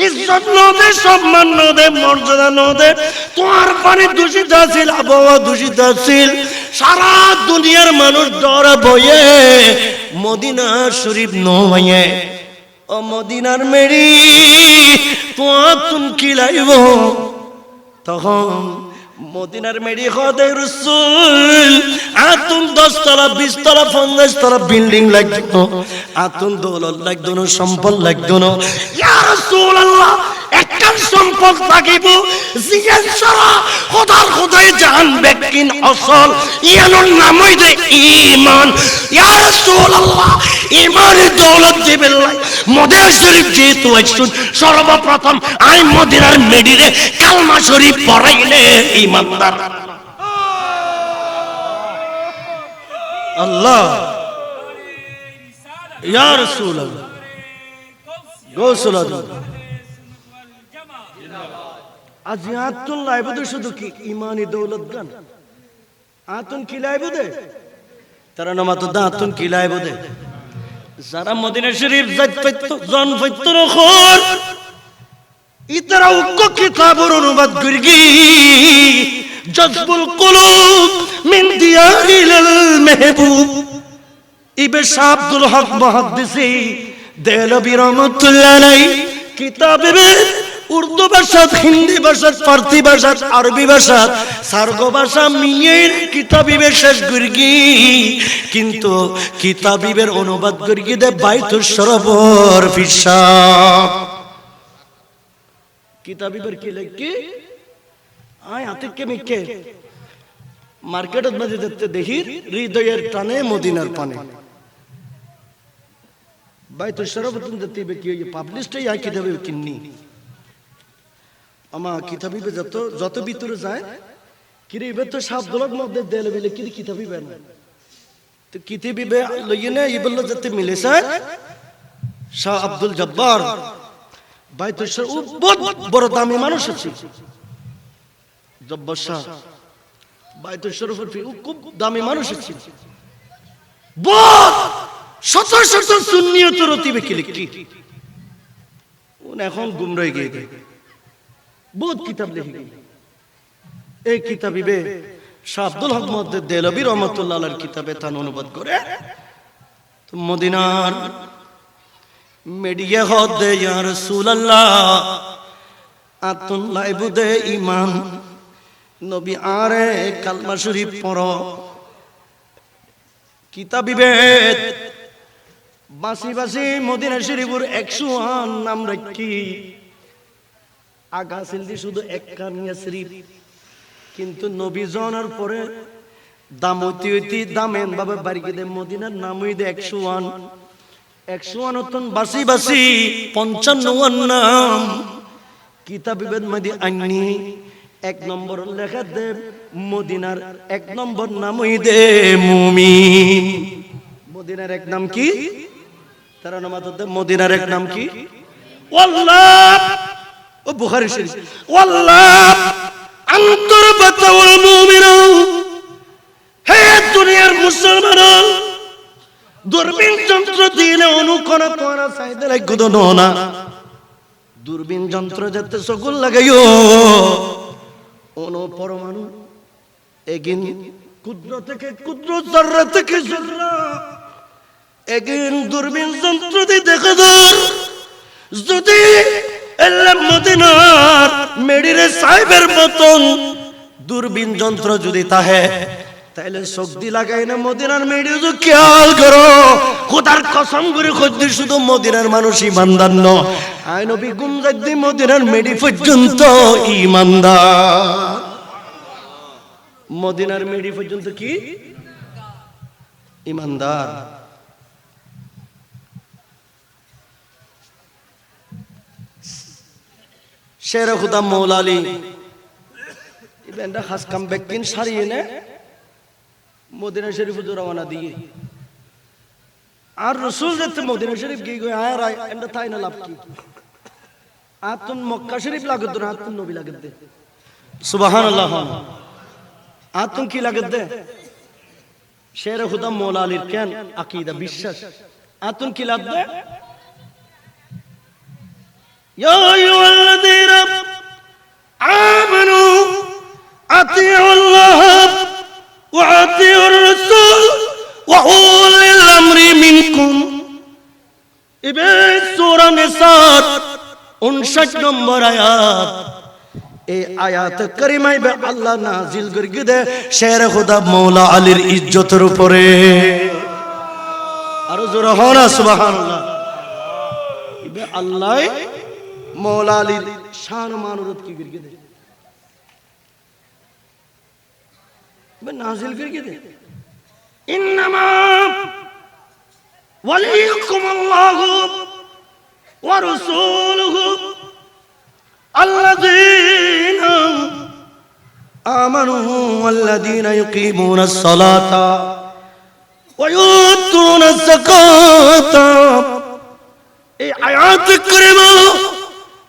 ইজ্জত নদে, সম্মান নদে, মর্যাদা নদে। তোমার পানি দূষিত আছিল, আবহাওয়া দূষিত আছিল, সারা দুনিয়ার মানুষ ডরে বয়ে মদিনা শরীফ নয়ে। ও মদিনার মেরি তুন কিলাইব, তখন মদিনার মেরি হদে রাসূল আতুন 10 তলা 20 তলা 50 তলা বিল্ডিং লাগতো, আতুন দৌলত লাগতো না, সম্পদ লাগতো না। ইয়া রাসূলুল্লাহ একটা সম্পদ লাগিব জিয়ান সারা খোদার খোদাই জান বেকিন আসল ইয়ানোর নামই দে ঈমান। ইয়া রাসূলুল্লাহ ঈমানের দৌলত দিবেল্লাহ মদিনা শরীফ যেহেতু আইছুন সর্বপ্রথম আই মদিনার মেডিরে কালমা শরীফ পড়াইলে ঈমানদার। আল্লাহ ইয়া রাসূলুল্লাহ গোসল আজ আতুন লাইব দে শুধু কি ইমানি দৌলত গান আতুন কি লাইব দে তারা নামাতো দাতুন কি লাইব দে যারা মদিনা শরীফ যাইতো জন ফইতো খর ইতরা উক্ক কিতাবের অনুবাদ করি জজবুল কুলুব মিন দিয়ারিল মাহবুব ইবে শাহ আব্দুল হক মুহাদ্দিসি দেলবি রহমাতুল্লাহ আলাইহি কিতাবে উর্দু ভাষা, হিন্দি ভাষা, ফার্সি ভাষা, আরবি ভাষা, সার্গ ভাষা মিয়ের কিতাবিবের শেষ গুরগি, কিন্তু কিতাবিবের অনুবাদ গুরগি দে বাইতুল সরোবর ফিসা কিতাবিবের কি লেখি আয় আতিক কে মিকে মার্কেটের মধ্যে দেখতে দেখি হৃদয়ের টানে মদিনার পানে বাইতুল শরফতুন দেখতে কি পাবলিশটাই আর কিতাবে কিন্নি আমা কিতাবিবে যত ভিতরে যায় কিরে ইবে তো শব্দলক মধ্যে দেলে বিলে কি কিতাবিবে না তো কিতাবিবে লইনে ইবল্লা যেতে মিলেছে শাহ আব্দুল জব্বার বাইতুল শরফ বহুত বড় দামি মানুষ আছে জব্বার শাহ বাইতুল শরফের খুব দামি মানুষ আছে বহুত শত শত সুন্নিয়ত রতিবে কি লিখি উনি এখন গুম রয়ে গিয়ে বহুত কিতাব লিখে গিয়ে এই কিতাবিবে শাহ আব্দুল হক মুহাদ্দিদ দেলভী রহমাতুল্লাহ আলাইহির কিতাবে তান অনুবাদ করে তো মদিনার মেডিয়া হদে ইয়া রাসূলুল্লাহ আতুন লাইবুদে ঈমান নবী আরে কালমা শরীফ পড়ো কিতাবিবে বাসি বাসি মদিনা শরীফের 100 নাম রাখি আগা সিলদি শুধু এক কানিয়া শরীফ কিন্তু নবী জনার পরে দামতি হইতি দামেন বাবা বাড়িকে দে মদিনার নাম হইদে 101 অতন বাসি বাসি 55 নাম কিতাবিবেদ মদি আইনি 1 নম্বর লেখা দে মদিনার 1 নম্বর নাম হইদে মুমিন মদিনার এক নাম কি তারা নামাজ দে মদিনার এক নাম কি ওয়াল্লাহ ও বুখারী শরীফ ওয়াল্লাহ আন্তর বাতাওয়াল মুমিনুন হে দুনিয়ার মুসলমান দূরবীন যন্ত্র দিলে অনুকরণ করা চাইতে লাগতো না দূরবীন যন্ত্র যাতে সকল লাগাইও অনু পরমাণু এগিন ক্ষুদ্র থেকে ক্ষুদ্র যারা থেকে যারা এগিন দূরবীন যন্ত্র দিয়ে দেখে দূর যদি মদিনার মেডিরে সাহেবের মতন দূরবীন যন্ত্র যদি তাহে তাহলে শক্তি লাগাই না মদিনার মেডি যদি খেয়াল করো খোদার কসম করে খুঁজতে শুধু মদিনার মানুষ ইমানদার ন আই নবী গুম যাইদি মদিনার মেডি পর্যন্ত ইমানদার মদিনার মেডি পর্যন্ত কি ইমানদার শের খুদা মৌলা আলী ইবেন্ডা খাস কাম বেকিন সারিয়ে নে মদিনা শরীফ রওনা দিয়ে আর রাসূল যেতে মদিনা শরীফ গিয়ে গয় আয় রায় এন্ড তাই না লাভ কি আতুন মক্কা শরীফ লাগত না আতুন নবী লাগত দে সুবহানাল্লাহ আতুন কি লাগত দে শের খুদা মৌলা আলীর কেন আকীদা বিশ্বাস আতুন কি লাগত দে ইয়া আইয়ুহাল্লাযীনা আমানু আতিউল্লাহ ওয়া আতিউর রাসূল ওয়া উলিল আমরি মিনকুম ইবে সূরা নিসার 59 নম্বর আয়াত এই আয়াত কারিমায় বে আল্লাহ নাজিল করে দে শের খুদা মৌলা আলীর ইজ্জতের উপরে আর জোরে হনা সুবহানাল্লাহ ইবে আল্লাহ মৌলা আলীর শান মানরত কি করে দে বে নাজিল করে দে ইন্নামা ওয়ালিয়ুকুম আল্লাহু ওয়া রাসূলুহু আল্লাযীনা আমানু ওয়াল্লাযীনা ইউকিমুনাস সালাতা ওয়া ইউতুনাজ যাকাতা এই আয়াত কারিমা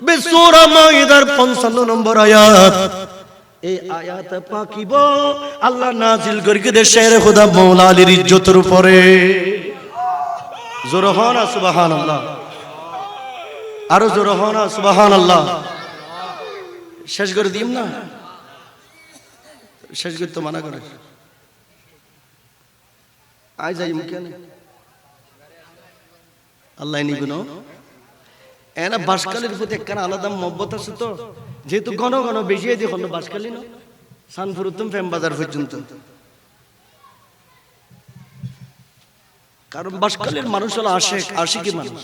বে সূরা মাইদার 55 নম্বর আয়াত এই আয়াত পাকিব আল্লাহ নাজিল করে দে শের খোদা মৌলা আলীর ইজ্জতের উপরে জোরে হনা সুবহানাল্লাহ আর জোরে হনা সুবহানাল্লাহ শেষ করে দিম না শেষ করতে মানা করে আই যাই মুখে আল্লাহ নিগুনো এনা বাসকালের প্রতি একখানা আলাদা মহব্বত আছে তো যেহেতু ঘন ঘন বেশি দেখুন বাসকালি না সানফুরুত্তম ফেম বাজার পর্যন্ত কারণ বাসকালের মানুষ হলো আশিকি মানুষ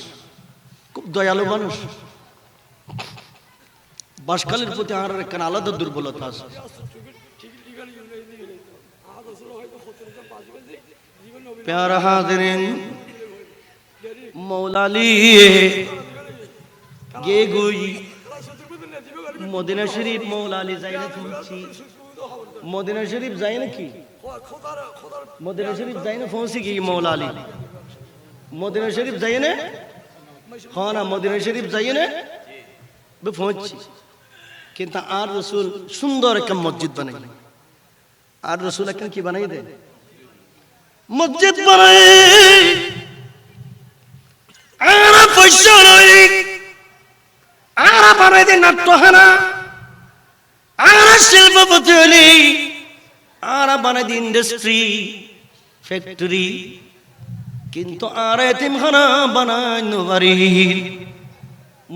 খুব দয়ালু মানুষ বাসকালের প্রতি আর একখানা আলাদা দুর্বলতা আছে प्यारा हाज़रीन मौलाली ये गुई मदीना शरीफ मौलाली जाए ना पहुंची मदीना शरीफ जाए ना की मदीना शरीफ जाए ना पहुंची की मौलाली मदीना शरीफ जाए ना हाँ ना मदीना शरीफ जाए ना बे पहुंची किंतु आर रसूल सुंदर एक मस्जिद बनाई आर रसूल एक की बनाई दे मस्जिद बनाई आरा पैसा नहीं आरा बनाई दे नाट्यहाना आरा शिल्पपति नहीं आरा बनाई दे इंडस्ट्री फैक्ट्री किंतु आरा यतीमखाना बनाई नवारी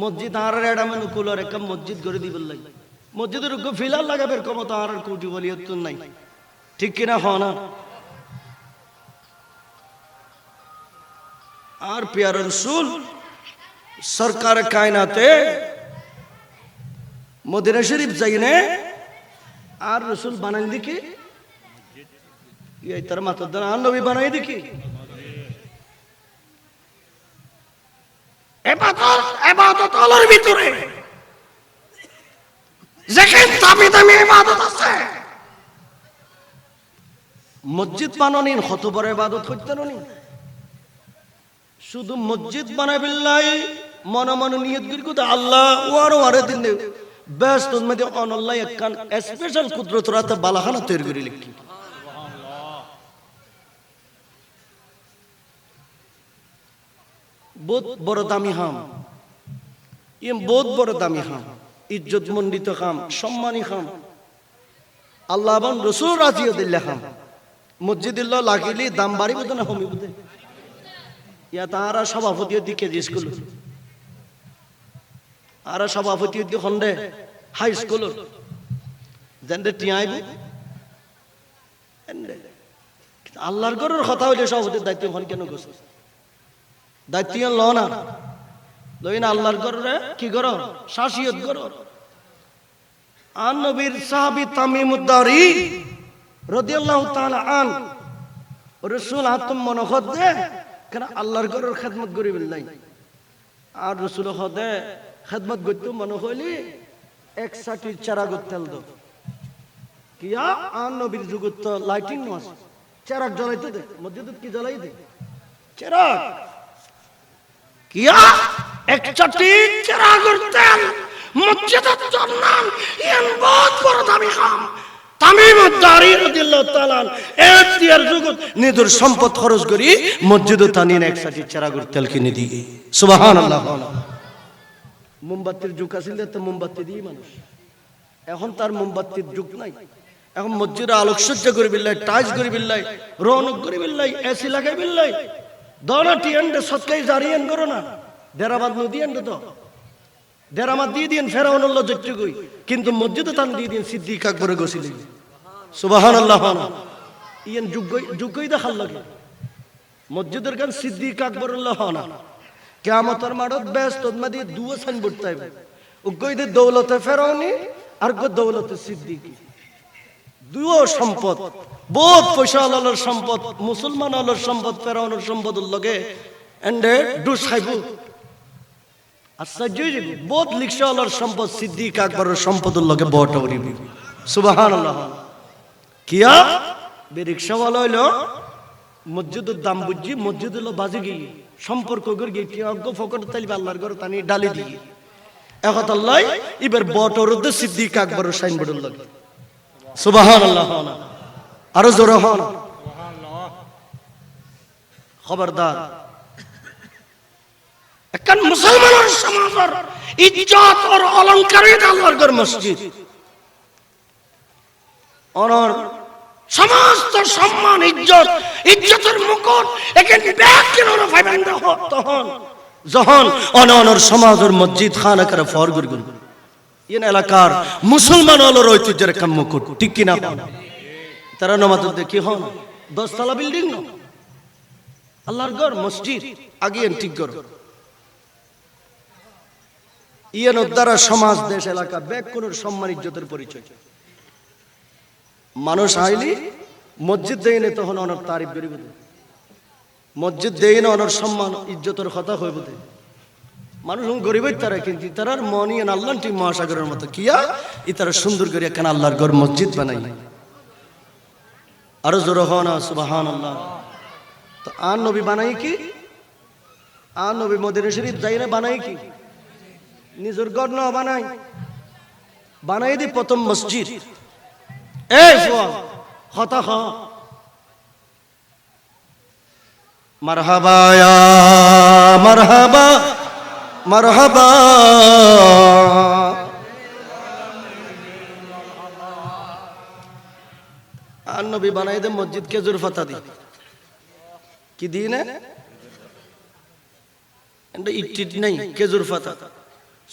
मस्जिद आरा रेडा में नुकुलर एक मस्जिद गढ़ दी बल्लाई मस्जिद रुको फिलहाल लगा फिर कम तो आरा कोटी वाली तो नहीं ठीक कि ना होना आर प्यारे रसूल सरकार कायनाते मदीना शरीफ जाइने आर रसूल बनाई दिखी ये तरह माता दना नबी बनाई दिखी इबादत आल्लाहर ভিতরে যেখানে দামি দামি ইবাদত আছে মসজিদ বানানোর কত বড় ইবাদত করতে ননি শুধু মসজিদ বানাবিল্লাই মনে মনে নিয়ত করি আল্লাহ ওয়ারে দিন বেশ তোর মধ্যে অনল্লাহ একখান স্পেশাল কুদরত রাতে বালাখানা তৈরি করে লিখি बहुत बड़ा दामी हम ये बहुत बड़ा दामी हम इज्जत मंडित हम सम्मानी हम अल्लाह बन रसूल राजी दिल्ला हम मस्जिदुल्लाह लागिली दाम बारी बुदे ना होमी बुदे या तारा सभापति दिखे स्कूल आरा सभापति दिखे खंडे हाई स्कूल जंदे टियाइबु एंडे अल्लाहर घरेर কথা হইলে সভাপতির দায়িত্ব হন কেন গোস দায়িত্ব ল না লইনা আল্লাহর ঘরে কি করো শাসিয়ত করো আন নবীর সাহাবী তামিমুদ দারি রাদিয়াল্লাহু তাআলা আন রাসূল আতম মনখদ দে কেন আল্লাহর ঘরের খিদমত করিবেন নাই আর রাসূল খদে খিদমত করতে মন হইলি 160 চারাগত তেল দাও কিয়া আন নবীর জগত লাইটিং নস চারাগ জ্বলাইতে দে মসজিদে কি জ্বলাই দে চারাগ किया एक चट्टी चिरागुर तेल मस्जिदत जन्नान ये बहुत बड़ा दामी काम তামিমুদ দারি রাদিয়াল্লাহু তাআলা এতিয়ার জগৎ নিদুর সম্পদ খরচ করি মসজিদে তানিন 160 চিরাগুর তেল কিনে দিয়ে সুবহানাল্লাহ মোমবাতির যুগ আছিল তো মোমবাতি দিয়ে মানুষ এখন তার মোমবাতির যুগ নাই এখন মসজিদে আলোকসজ্জা করে বিল্লাহ টাইজ করে বিল্লাহ রৌনক করে বিল্লাহ এসি লাগাই বিল্লাহ দোনাটি এন্ডে সৎকাই জারিয়ান করো না দেরাবাদ নদী এন্ডে তো দেরামাত দিয়ে দিন ফেরাউন লজ্জা কই কিন্তু মসজিদে তান দিয়ে দিন সিদ্দিক আকবরে গছিলেন সুবহানাল্লাহ ইয়ান যুগই দেখাল লাগে মসজিদের গান সিদ্দিক আকবরুল্লাহ না কিয়ামতের মাঠত ব্যস্ত মদি দুও সাইনবোর্ড তাইবে উগই দে দৌলতে ফেরাউনি আর গো দৌলতে সিদ্দিকি দুও সম্পদ বহুত পয়সা আল্লাহর সম্পদ মুসলমান আল্লাহর সম্পদ ফেরাউনের সম্পদের লগে এন্ডে দুস খাইবো আশ্চর্য হইব বহুত লিখছে আল্লাহর সম্পদ সিদ্দিক আকবরের সম্পদের লগে বড় হইব সুবহানাল্লাহ কিয়া বে রিকশাওয়ালা হইলো মসজিদের দাম বুঝি মসজিদুল বাজে গিয়ে সম্পর্ক করে গিয়ে কি অজ্ঞ ফকর তাইবে আল্লাহর ঘর তানি ডালি দিয়ে এখন আল্লাহ এবার বটরদ সিদ্দিক আকবরের সাইনবোর্ড লাগে সুবহানাল্লাহ আরো জোরে হন সুবহানাল্লাহ খবরদার একখান মুসলমানের সমাজের ইজ্জত আর অলংকারিত আল্লাহর ঘর মসজিদ অনর সমস্ত সম্মান ইজ্জতের মুকুট এখানে ব্যাগ কিনোর ফাইবেন তখন যখন অনর সমাজের মসজিদ খানা করে ফরগুর গুন ইন এলাকার মুসলমান হলোর ঐতিহ্যের একটা মুকুট ঠিক কিনা তারা নামাজ দেখি হন 10 তলা বিল্ডিং ন আল্লাহর ঘর মসজিদ আগে ঠিক করো ইয়ান দ্বারা সমাজ দেশ এলাকা ব্যাগ কোনোর সম্মান ইজ্জতের পরিচয় মানুষ আইলি মসজিদ দেয়নি তখন অনেক তারিফ করিব মসজিদ দেই না অনর সম্মান ইজ্জতের কথা হইব দে মানুষ গরিবের তারা কিন্তু তারার মনি আল্লাহ ঠিক মহাসাগরের মতো কিয়া ইতারা সুন্দর করে কেন আল্লাহর ঘর মসজিদ বানাই আরো জোর হন সুবহানাল্লাহ। তো আর নবী বানাই কি আর নবী মদিনা শরীফ যাই না বানাই কি নিজের ঘর না বানাই দি প্রথম মসজিদ এই কথা হ মারহাবা ইয়া মারহাবা মারহাবা আর নবী বানাই দে মসজিদ খেজুর পাতা দি কি দি না ইট নাই খেজুর পাতা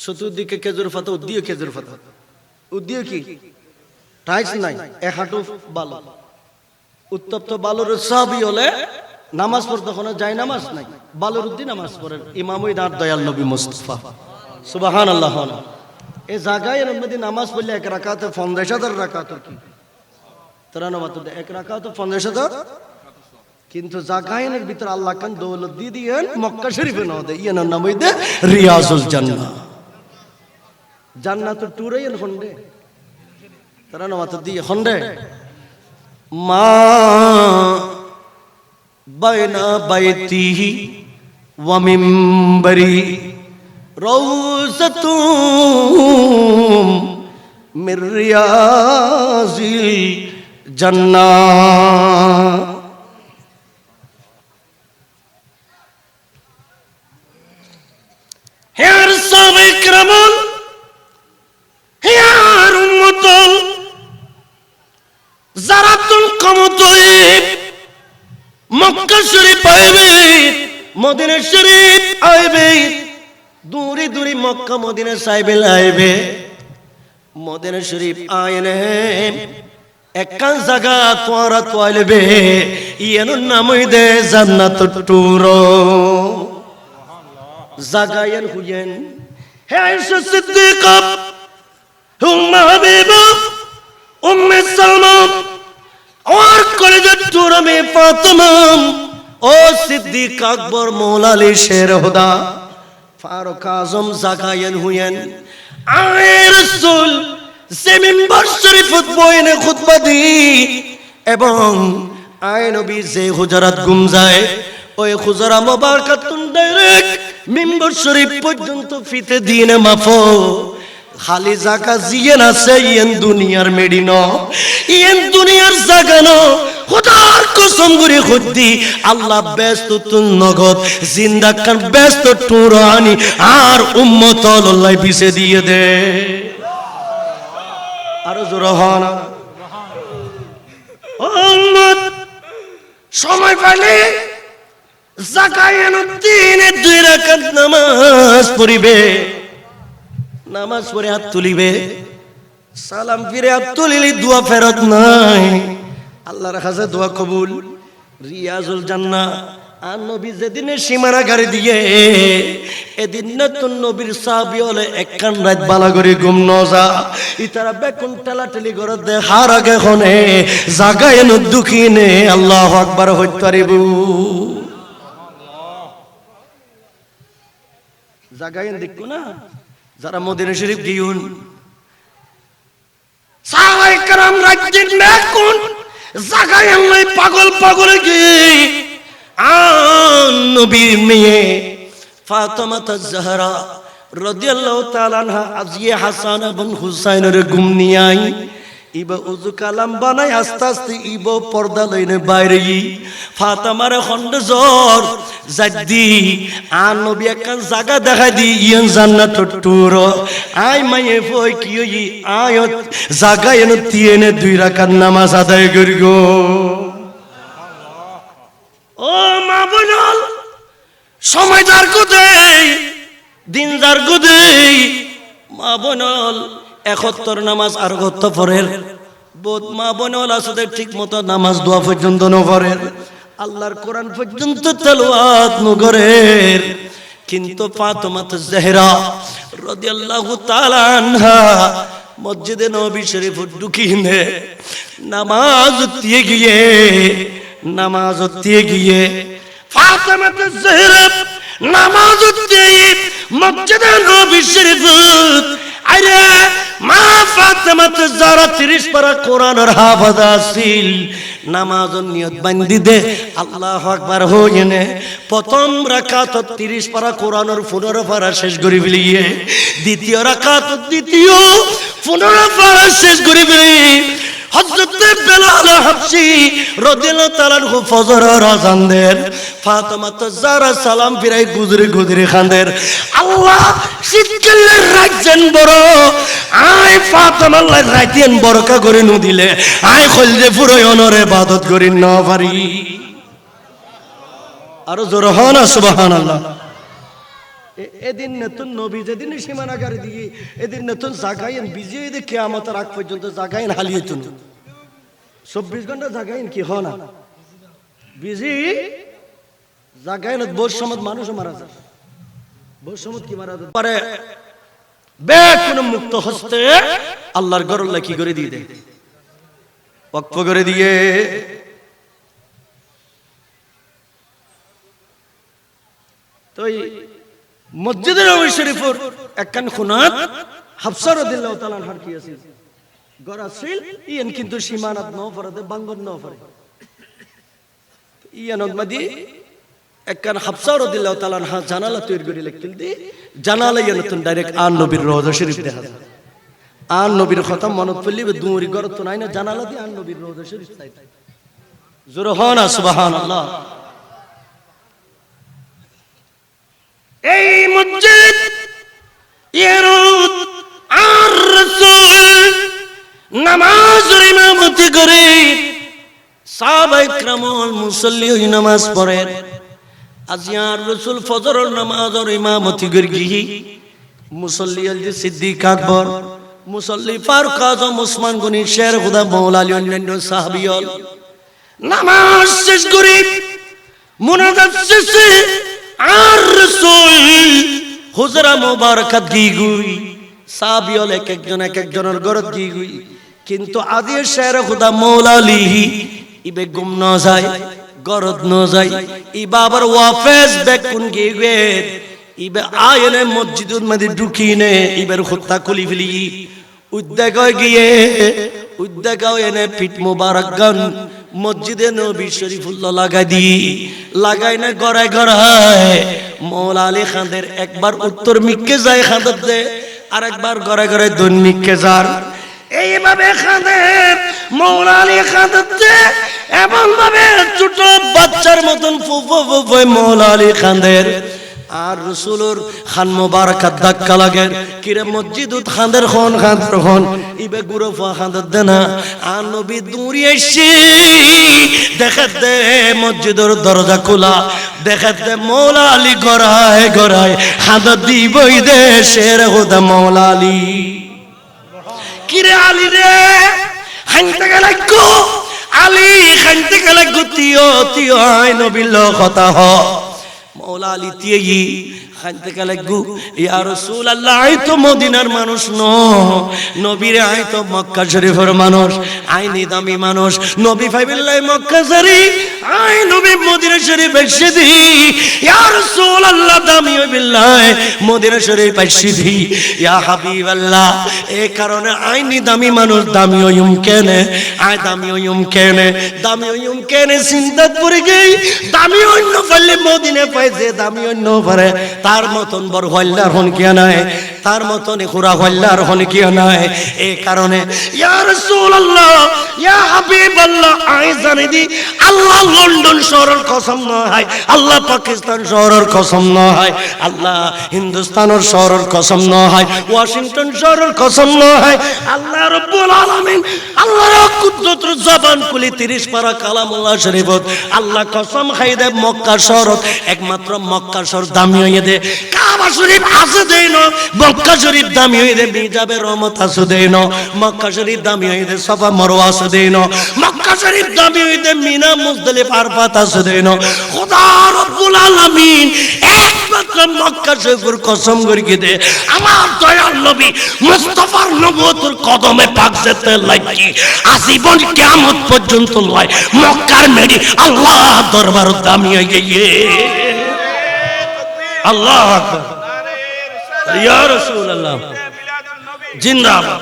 চতুর্দিকে খেজুর পাতা উদ্দিও খেজুর পাতা উদ্দিও কি টাইলস নাই এক হাঁটু বালু উত্তপ্ত বালুর সবই হলে নামাজ পড়তে কোনো যায় নামাজ নাই বালুর উদ্দি নামাজ পড়েন ইমামুই দাঁত দয়াল নবী মুস্তাফা সুবহানাল্লাহ। এই জায়গায় এর মধ্যে নামাজ পড়লে এক রাকাতে 50,000 রাকাত কি তারা নামাজ এক রাকাত 50,000 কিন্তু জাগায়ের ভিতর আল্লাহ কান দৌলত দিয়ে দিয়েন মক্কা শরীফে না দে ইয়ার নাম হইতে রিয়াজুল জান্নাহ জান্নাত টুরে এন হন্ডে তারা নামাজ দিয়ে হন্ডে মা বাইনা বাইতিহি ওয়া মিম্বরি রাউযাতুম মির রিয়াজিল জান্নাহ। হেয়ার সাহাবায়ে কেরাম হেয়ার উম্মত যারা তুল কমতয়িব মক্কা শরীফ আইবে মদিনা শরীফ আইবে দূরে দূরে মক্কা মদিনা সাইবে আইবে মদিনা শরীফ আইনে একখান জায়গা তোরা তোয়াইবে ইয়ার নাম দে জান্নাতুত টুর জাগায়েন হুয়েন হে আয়েশা সিদ্দিকা উম্মে হাবিবা উম্মে সালমা और कलेजत टूरा में फातिमा ओ सिद्दीक अकबर मौला अली शेर खुदा फारूक आजम जागायन हुएन आए रसूल से मिंबर शरीफ বইনে খুতবা দি এবং আয় নবী যে হুজরাত গুম যায় ওই হুজরা মুবারাকাতুন ডাইরেক্ট মিম্বর শরীফ পর্যন্ত ফিতে দিনে মাফো খালি জায়গা জিয়েন আছে ইয়েন দুনিয়ার মেডিনো ইয়েন দুনিয়ার জাগানো খোদার কসম করে খুদি আল্লাহ ব্যস্ত তুন নগদ জিন্দা কান ব্যস্ত টুরানি আর উম্মত আল্লাহ পিছে দিয়ে দে আর জোরে হন উম্মত সময় পাইলে জাগায়েন দিনে 2 রাকাত নামাজ পড়িবে নামাজ পড়ে হাত তুলিবে সালাম ফিরে হাত তুলিলে দোয়া ফেরত নাই আল্লাহর কাছে দোয়া কবুল রিয়াজুল জান্নাহ আর নবী যেদিনে সীমানা গাড়ি দিয়ে এদিন নতুন নবীর সাহাবী হলে একখান রাত বালা করে ঘুম ন যা ইতারা বেকুন টেলাটেলি করে দে হার আগে হনে জাগায় ন দুখিনে আল্লাহু আকবার হইতারিবু জাগায় দেখো না যারা মদিনা শরীফ গিয়ুন সাহাবায়ে কেরাম রাজ্যের মেকুন জাগায় আল্লাহ পাগল পাগল কি আন নবীর মেয়ে ফাতেমা তাজ-জাহরা রাদিয়াল্লাহু তাআলা আনহা আজিয়ে হাসান এবং হুসাইনের ঘুম নিয়াই ইবা উযু কালাম বানাই আস্তে আস্তে ইবা পর্দা লইনে বাইরে ফাতেমার খন্ড জোর জাদ্দি আন নবী একখান জায়গা দেখা দি ইয়ান জান্নাতুত টুর আই মায়ে ফই কি হই আয়ত জায়গা এনে তিনে 2 রাকাত নামাজ আদায় করিগো ও মা বোনল সময় যার কোথায় দিন যার কোথায় মা বোনল 71 নামাজ আর কত পড়ের বহুত মা বোনল আসলে ঠিক মতো নামাজ দোয়া পর্যন্ত ন পড়ের আল্লাহর কোরআন পর্যন্ত তেলাওয়াত ন করের কিন্তু ফাতেমা তাজ-জাহরা রাদিয়াল্লাহু তাআলা আনহা মসজিদে নববী শরীফ ঢুকিনে নামাজ দিয়ে গিয়ে ফাতেমাতে জহরা নামাজ পড়ে মসজিদে নবী শরীফ আরে মা ফাতেমাতে জহরা 30 পারা কোরআনের হাফেজ আছিল নামাজ নিয়ত বান্ধি দে আল্লাহু আকবার হইনে প্রথম রাকাত 30 পারা কোরআনের 15 পারা শেষ করি ফেলিয়ে দ্বিতীয় রাকাত দ্বিতীয় 15 পারা শেষ করি ফেলি হযরত বেলাল হাবশী রাদিয়াল্লাহু তাআলা আনহু ফজরের আযান দেন ফাতেমা তাজরা সালাম ফিরাই গুজরে গুজরে খান্দের আল্লাহ শীতকালের রাইতেন বড় আয় ফাতেমা আল্লাহ রাইতেন বরকা করে নু দিলে আয় কইলে পুরো অনরে ইবাদত করি না পারি আর জোর হন সুবহানাল্লাহ এদিন নতুন নবী যেদিন সীমানাগারে দিয়ে এদিন নতুন জাগাইন বিজয় দে কিয়ামতের আগ পর্যন্ত জাগাইন হালিয়েতুন 24 ঘন্টা জাগাইন কি হয় না বিজি জাগাইন বহুত সময় মানুষ মারা যায় বহুত সময় কি মারা যায় পারে বে কোন মুক্ত হস্তে আল্লাহর ঘর আল্লাহ কি করে দিয়ে দেয় ওয়াকফ করে দিয়ে তো মসজিদে নববী শরীফের একখান খুনাত হাফসা রাদিয়াল্লাহু তাআলা আনহার কি আছে ঘর আছিল ইয়ান কিন্তু সীমানাত ন পড়াতে বাঙ্গন ন পড়ে ইয়ান মাদি একখান হাফসা রাদিয়াল্লাহু তাআলা আনহা জানালা তৈরি করে লিখতেন দি জানালা ইয়ান তো ডাইরেক্ট আন নবীর রওজা শরীফ দেখা যায় আন নবীর কথা মনত পড়লি দুমরি ঘর তো নাই না জানালা দি আন নবীর রওজা শরীফ চাই জোরে হন সুবহানাল্লাহ এই মসজিদ ইয়ারুত আর রাসূল নামাজের ইমামতি করে সাহাবায়ে কেরামুল মুসল্লি ওই নামাজ পড়েন আজ ইয়ার রাসূল ফজরের নামাজের ইমামতি করে গিয়ে মুসল্লি আলী সিদ্দিক আকবর মুসল্লি ফারুক আজম ওসমান গনি শের খুদা মাওলা আলী অন্যান্য সাহাবীল নামাজ শেষ করে মুনাজাত শেষে আর রাসূল হুজরা মুবারাকাত গিগুই সাহাবীল এক একজনের ঘরত গিগুই কিন্তু আদি শের খুদা মাওলা আলী ইবে গুম না যায় ঘরত না যায় ই বাবার ওয়াফেজ বেকুন গিগে ইবে আয়নে মসজিদুল মধ্যে ঢুকিনে ইবের খুত্তা খুলি ফেলি উদ্দেগ গিয়ে উদ্দেগ এনে পিঠ মুবারক গান মসজিদে নবী শরীফুল্লাহ লাগাই দি লাগাই না গড়ায় গড়ায় মৌলা আলী খানের একবার উত্তর মিককে যায় খাঁদত দে আর একবার গড়ায় গড়ায় দন মিককে যার এইভাবে খানের মৌলা আলী খাঁদত দে এমন ভাবে ছোট বাচ্চার মতন ফুফু ফুফু মৌলা আলী খানের আর রাসূলের খান মুবারকাত ধাক্কা লাগে কিরে মসজিদুত খানের খন ইবে গুরফা খান্দর দেনা আর নবী দূরে এসে দেখাতে মসজিদের দরজা খোলা দেখাতে মাওলা আলী গড়ায় গড়ায় খান্দর দিবই দে শের খুদা মাওলা আলী কিরে আলী রে হানতে গেলে গো আলী হানতে গেলে গো তিও আয় নবীর কথা হ মাওলা আলী তিয়েই খানতে গেলে গু ইয়া রাসূলুল্লাহ আই তো মদিনার মানুষ নবীর আই তো মক্কা শরীফের মানুষ আইনি দামি মানুষ নবী ফাইবিল্লাহ মক্কা শরীফ আই নবী মদিনা শরীফ এসে দি ইয়া রাসূলুল্লাহ দামি বিল্লাহ মদিনা শরীফ এসে দি ইয়া হাবিবাল্লাহ এই কারণে আইনি দামি মানুষ দামি হইম কেনে আই দামি হইম কেনে চিন্তাত পড়ে গই দামি অন্য ফলে মদিনা পাই যে দামি অন্য পারে তার মতন বড় হল্লার হন কিয়া নাই তার মতন খুরা হল্লার হন কিয়া নাই এই কারণে ইয়া রাসূলুল্লাহ ইয়া হাবিবাল্লাহ আই জানি দি আল্লাহ লন্ডন শহরের কসম নয় আল্লাহ পাকিস্তান শহরের কসম নয় আল্লাহ হিন্দুস্তানের শহরের কসম নয় ওয়াশিংটন শহরের কসম নয় আল্লাহ রাব্বুল আলামিন আল্লাহর কুদরতের জবান খুলি 30 পারা কালামুল্লাহ শরীফত আল্লাহ কসম খাই দে মক্কা শহরত একমাত্র মক্কা শহর দামি হইয়ে দে কাবা শরীফ আছে দেন মক্কা শরীফ দামি হইয়ে দে মিজাবে রহমত আছে দেন মক্কা শরীফ দামি হইয়ে দে সাফা মারওয়া আছে দেন মক্কা শরীফ দামি হইয়ে দে মিনা মুজদলিফা আরফাত আছে দেন খোদা রব্বুল আলামিন এক একমাত্র মক্কা শরীফের কসম করি দে আমার দয়াল নবী মুস্তাফার নবুয়তের কদমে পাক যেতে লাগি আজীবন কিয়ামত পর্যন্ত লয় মক্কার মেডি আল্লাহ দরবার দামিয়ে গিয়ে আল্লাহ আকবার ইয়া রাসূলুল্লাহ জিন্দাবাদ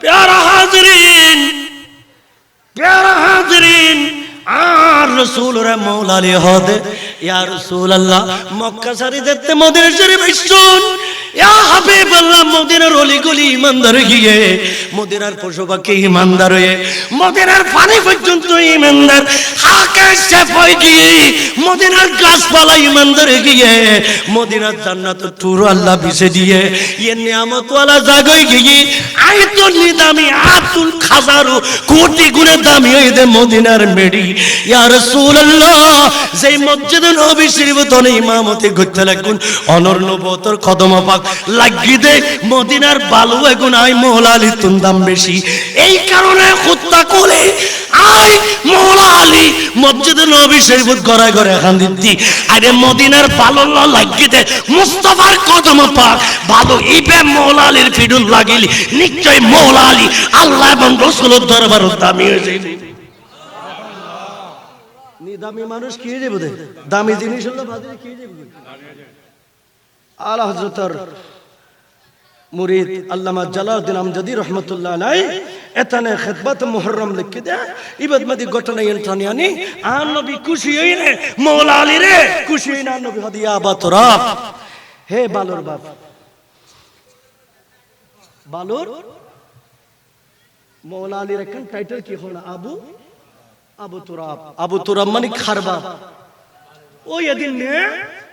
प्यारा हाज़रीन আর রাসূল রে মওলা আলী হদে ইয়া রাসূলুল্লাহ মক্কা শরীফ যেতে মদিনা শরীফ শুন ইয়া হাবিবাল্লাহ মদিনার অলিগলি ইমানদার গিয়ে মদিনার পশু পাখি ইমানদার হয়ে মদিনার পানি পর্যন্ত ইমানদার হাকে সেফাই গিয়ে মদিনার গাছপালা ইমানদার গিয়ে মদিনার জান্নাত টুর আল্লাহ বিছে দিয়ে ইয়ে নিয়ামত ওয়ালা জায়গায় গিয়ে আইতুল নিদামি আতুল খাজারু কোটি গুণে দামি হয়ে দে মদিনার মেডি ইয়া রাসূলুল্লাহ যেই মসজিদে নবী শরীফে ইমামতি করতে লাগুন অনর নবুয়তের কদম পাক লাগি দে মদিনার বালু এগুন আই মওলা আলী তুন দাম বেশি এই কারণে খুতবা কোলে আই মওলা আলী মসজিদে নবী শরীফে ঘরে ঘরে খান দিতি আরে মদিনার বালু লাগি দে মুস্তাফার কদম পাক ভালো ইবে মওলা আলীর ফিডুল লাগিলি নিশ্চয় মওলা আলী আল্লাহ এবং রাসূলের দরবারে দামি হয়ে যাবে দামি মানুষ কি যাবে দে দামি জিনিস হলো বাজারে কি যাবে আলা হযরতের মুরিদ আল্লামা জালালউদ্দিন আমজাদি রাহমাতুল্লাহ আলাইহি এতনে খিদমত মুহররম লিখে দে ইবাদ মদি ঘটনা এন্টানিয়ানি আর নবী খুশি হইলে মওলা আলী রে খুশি হইনা নবী হদিয়া বাতরাব হে বালুর বাপ বালুর মওলা আলীর একটা টাইটেল কি হলো আবু তুরাব মানে খারবা ওই এদিন নে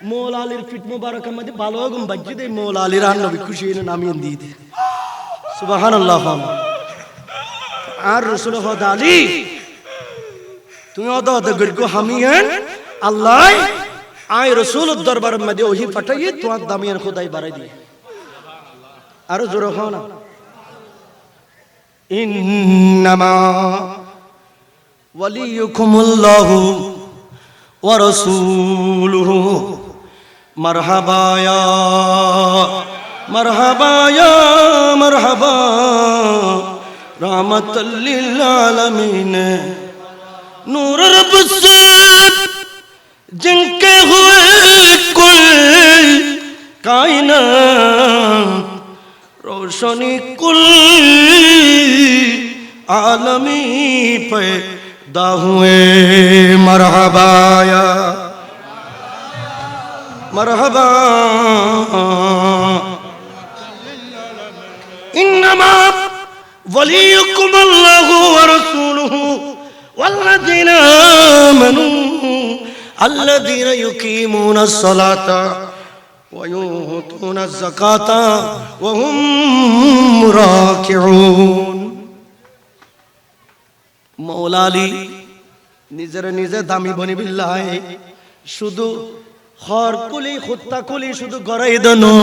মওলা আলীর ফিট মুবারকের মধ্যে ভালো গুম বাজ্জি দে মওলা আলীর আর নবী খুশি হইনা নামিয়ে দিয়ে দে সুবহানাল্লাহ আর রাসূল হদ আলী তুমি অদ অদ গরগো হামিয়েন আল্লাহ আই রাসূলের দরবারের মধ্যে ওহি পাঠাইয়ে তোমার দামিয়ান খোদাই বাড়াই দিয়ে আর জোরে হও না ইন্নামা ওয়ালিয়ুকুমুল্লাহু ওয়া রাসূলুহু মারহাবা ইয়া মারহাবা ইয়া মারহাবা রাহমাতাল লিল আলামিন নূর রব से जिनके हुए कुल कायनात रोशनी कुल आलमी पैदा हुए मरहबा या मरहबा इन्नमा वलियुकुम अल्लाहु व रसूलुहु वल्लज़ीना आमनू الذين يقيمون الصلاة ويؤتون الزكاة وهم راكعون মওলা আলী নিজে দামি বনি বিল্লাহ শুধু হর কুলি খুত্তা কুলি শুধু গড়াই দনো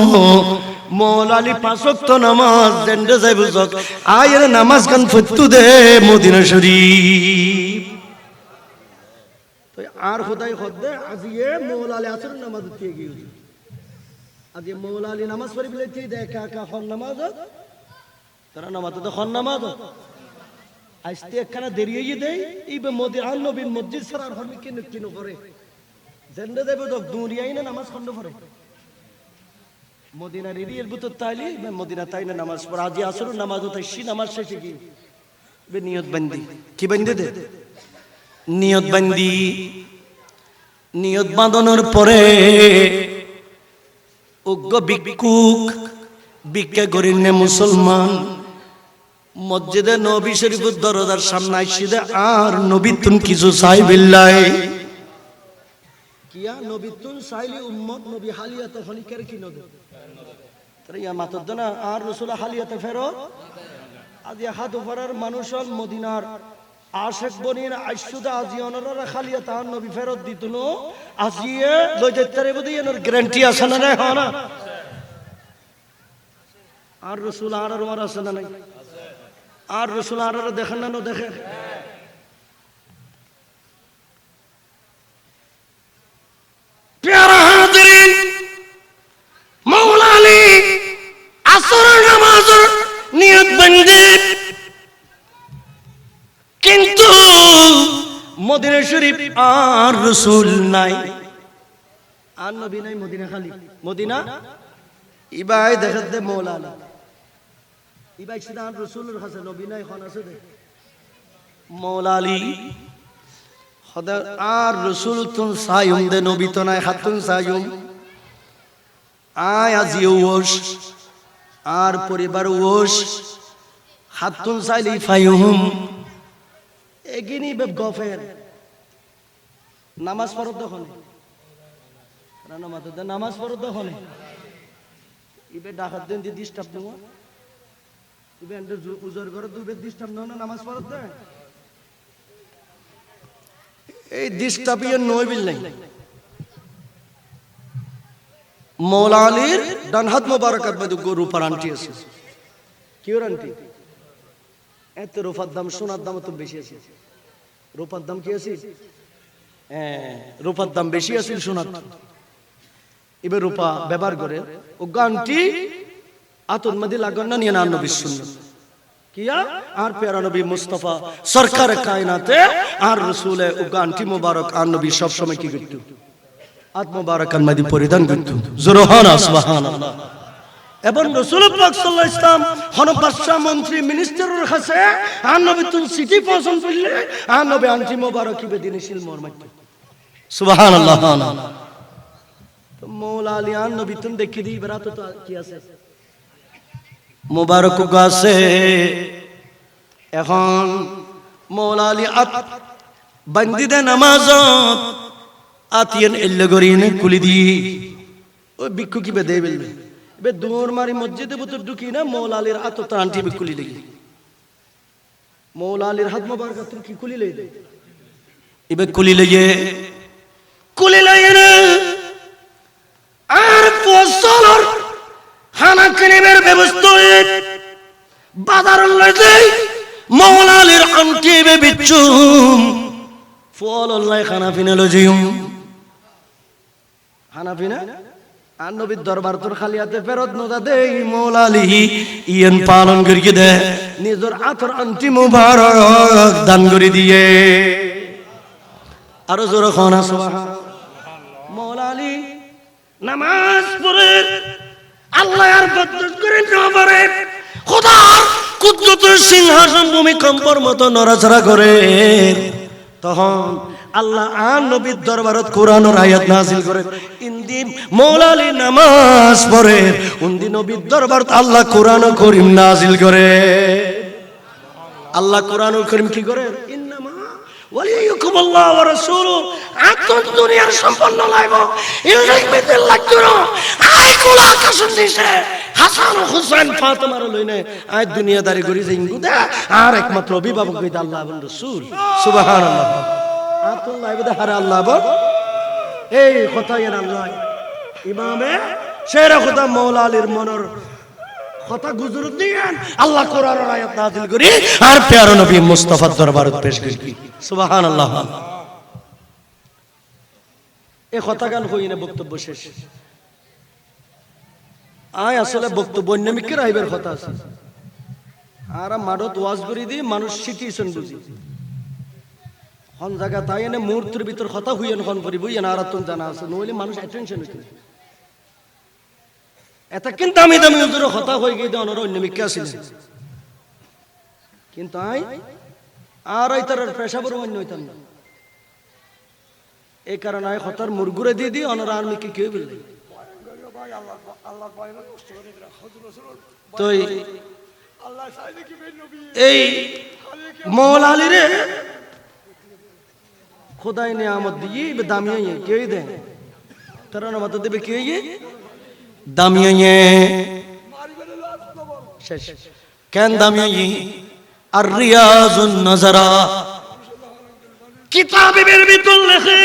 মওলা আলী পাঁচ ওয়াক্ত নামাজ দেন্ডে যাইব জক আয়ের নামাজ গান ফতু দে মদিনা শরীফ তো আর খোদাই খোদে আজিয়ে মওলা আলী আসর নামাজ দিয়ে গিয়ে আজি মওলা আলী নামাজ পড়ি বলে কি দেখা কা খন নামাজ তারা নামাজ তো খন নামাজ আজতে একখানা দেরিয়ে দেই ইবে মদিনার নবীর মসজিদ সারার হরমি কেন কিনো করে জেন্ডে দেবে তো দুনিয়াই না নামাজ খন্ড করে মদিনার এরিয়ার ভিতর তাইলি মদিনা তাই না নামাজ পড়া আজি আসর নামাজ তাই সি নামাজ শেষে কি বে নিয়ত বন্দি কি বন্দে দে নিয়ত বন্দি নিয়ত বাঁধানোর পরে উগ্র ভিক্ষুক ভিক্ষা করিনে মুসলমান মসজিদে নবী শরীফের দরজার সামনে আইসিদে আর নবী তুন কিছু চাই বিল্লাহ কিয়া নবী তুন চাইলি উম্মত নবী হালিয়াতে হলিকার কি নদ তারা ইয়া মাতদ না আর রাসূল হালিয়াতে ফেরত আজি হাত উপরার মানুষ মদিনার আশেক বনির আইসুদা আজিয়নরা খালিয়াতে আর নবী ফেরত দিতুনো আজিয়ে লই যাইতারে বদি এর গ্যারান্টি আছে না হয় না আর রাসূল আর ওমর আছে না নাই আর রাসূল আর দেখেন না দেখে প্যারা আর রাসূল নাই, আর নবী নাই, মদিনা খালি, মদিনা ইবাই দেখাত দে মৌলানা ইবাই সিধা আর রাসূলের কাছে নবী নাই খন আছে দে মৌলা আলী খোদা আর রাসূল তুন সায়ুম দে নবী তো নাই হাতুন সায়ুম আয় আজি ওস আর পরিবার ওস হাতুন সাইলি ফায়ুম এগিনি বে গফের নামাজ পড়ত তখন রানা মাতে নামাজ পড়ত তখন ইবে ডাকাত দেন দি ডিস্টার্ব নও ইবে এন্ড উজর করে দুবে ডিস্টার্ব নও না নামাজ পড়ত এই ডিস্টার্বিয়ে নয় বিল নাই মৌলা আলীর ডান হাত মোবারকাত মধ্যে গরু পার আন্টি আছে কি ওর আন্টি এত রূপার দাম সোনার দাম তো বেশি আছে রূপার দাম কি আছে রূপার দাম বেশি আছে সোনার এবার রূপা ব্যবহার করে ও গানটি আতন মধ্যে লাগান না নিয়ে না নবী সুন্নাত কিয়া আর প্যারা নবী মুস্তাফা সরকার কায়নাতে আর রাসূলে ও গানটি মোবারক আর নবী সব সময় কি করত আত মোবারকান মধ্যে পরিধান করত জোরহান সুবহানাল্লাহ এবং রাসূল পাক সাল্লাল্লাহু আলাইহি ওয়াসাল্লাম হন বাদশা মন্ত্রী মিনিস্টারের কাছে আর নবী তুন সিটি পছন্দ করলে আর নবী আন্টি মোবারক কি বেদিনে শিল মোর মাইতে সুবহানাল্লাহ তো মৌলা আলী আর নবী তুন দেখি দি বরাত তো কি আছে মোবারক গাছে এখন মৌলা আলী আত বন্দি দে নামাজ আতিয়ান এল্লে গরিনে কুলি দি ওই ভিক্ষু কি বে দে বলবে বে দূর মারি মসজিদে ভিতর ঢুকি না মৌলা আলীর আত তো আন্টি বে কুলি লাগি মৌলা আলীর হাত মোবারক তুই কি কুলি লই দে ইবে কুলি লইয়ে না আর ফসলর খানা কিনিবের ব্যবস্থা বাজার লই দেই মৌলা আলীর আন্টি বে বিচ্ছুম ফল আল্লাহ খানা পিনা লই যাইম খানা পিনা আর নবীর দরবার তোর খালি হাতে ফেরত নদা দেই মৌলা আলী ইয়ান পালন করিয়ে দে নিজের আতর আন্টি মুবারক দান করে দিয়ে আরো জোরে খানা সুবহান মৌলা আলী নামাজ পড়ে আল্লাহ আর বদল করে না পারে খোদার কুদরতের সিংহাসন ভূমিকম্পর মতো নড়াচড়া করে তখন আল্লাহ আর নবীর দরবারত কোরআনের আয়াত নাযিল করে ইন্দি মৌলা আলী নামাজ পড়ে উন্দি নবীর দরবারত আল্লাহ কোরআনুল কারীম নাযিল করে আল্লাহ কোরআনুল কারীম কি করে ইন্নামা ওয়ালিয়ুকুম আল্লাহ ওয়া রাসূলু আতন দুনিয়ার সম্পন্ন লাইব ইলমিতে লাগতো আই কোলা কাসুন দিছে হাসান হুসাইন ফাতেমার লইনে আই দুনিয়াদারি করি যাইঙ্গু দা আর একমাত্র অভিভাবক হইতা আল্লাহ এবং রাসূল সুবহানাল্লাহ আতন লাইব দা হারে আল্লাহ বল এই কথা এর আল্লাহ ইমামে শেরে খোদা মৌলা আলীর মনর কথা গুজর দিয়েন আল্লাহ কোরআনের আয়াত নাযিল করি আর প্যারা নবী মুস্তাফার দরবারত পেশ করি সুবহানাল্লাহ এই কথা গান হই না বক্তব্য শেষ আয় আসলে বক্তব্য নিয়মিকের আইবের কথা আছে আর মাডত ওয়াজ করি দি মানুষ সিচুয়েশন বুঝি হন জায়গা তাই এনে মুহূর্তের ভিতর কথা হইয়েন হন করি বুঝেন আর তুমি জানা আছে নইলে মানুষ অ্যাটেনশন হইতে এটা কিন্তু দামি দামি হুজুরের কথা হয়ে গিয়ে অনর অন্যমিকে আসিলেন কিন্তু আর তার পেশাবর অন্য হইতাম না এই কারণে হতার মুরগুরে দিয়ে দিয়ে অনর আর মিকে কেউ বললেন তো এই মৌলা আলী রে খোদাই নিয়ামত দিয়ে দামিয়ে কেউ দেয় তারা মত দেবে কেউ দামিয়ে কেন দামিয়ে আর রিয়াজুন নাজারা কিতাবের ভিতর লেখে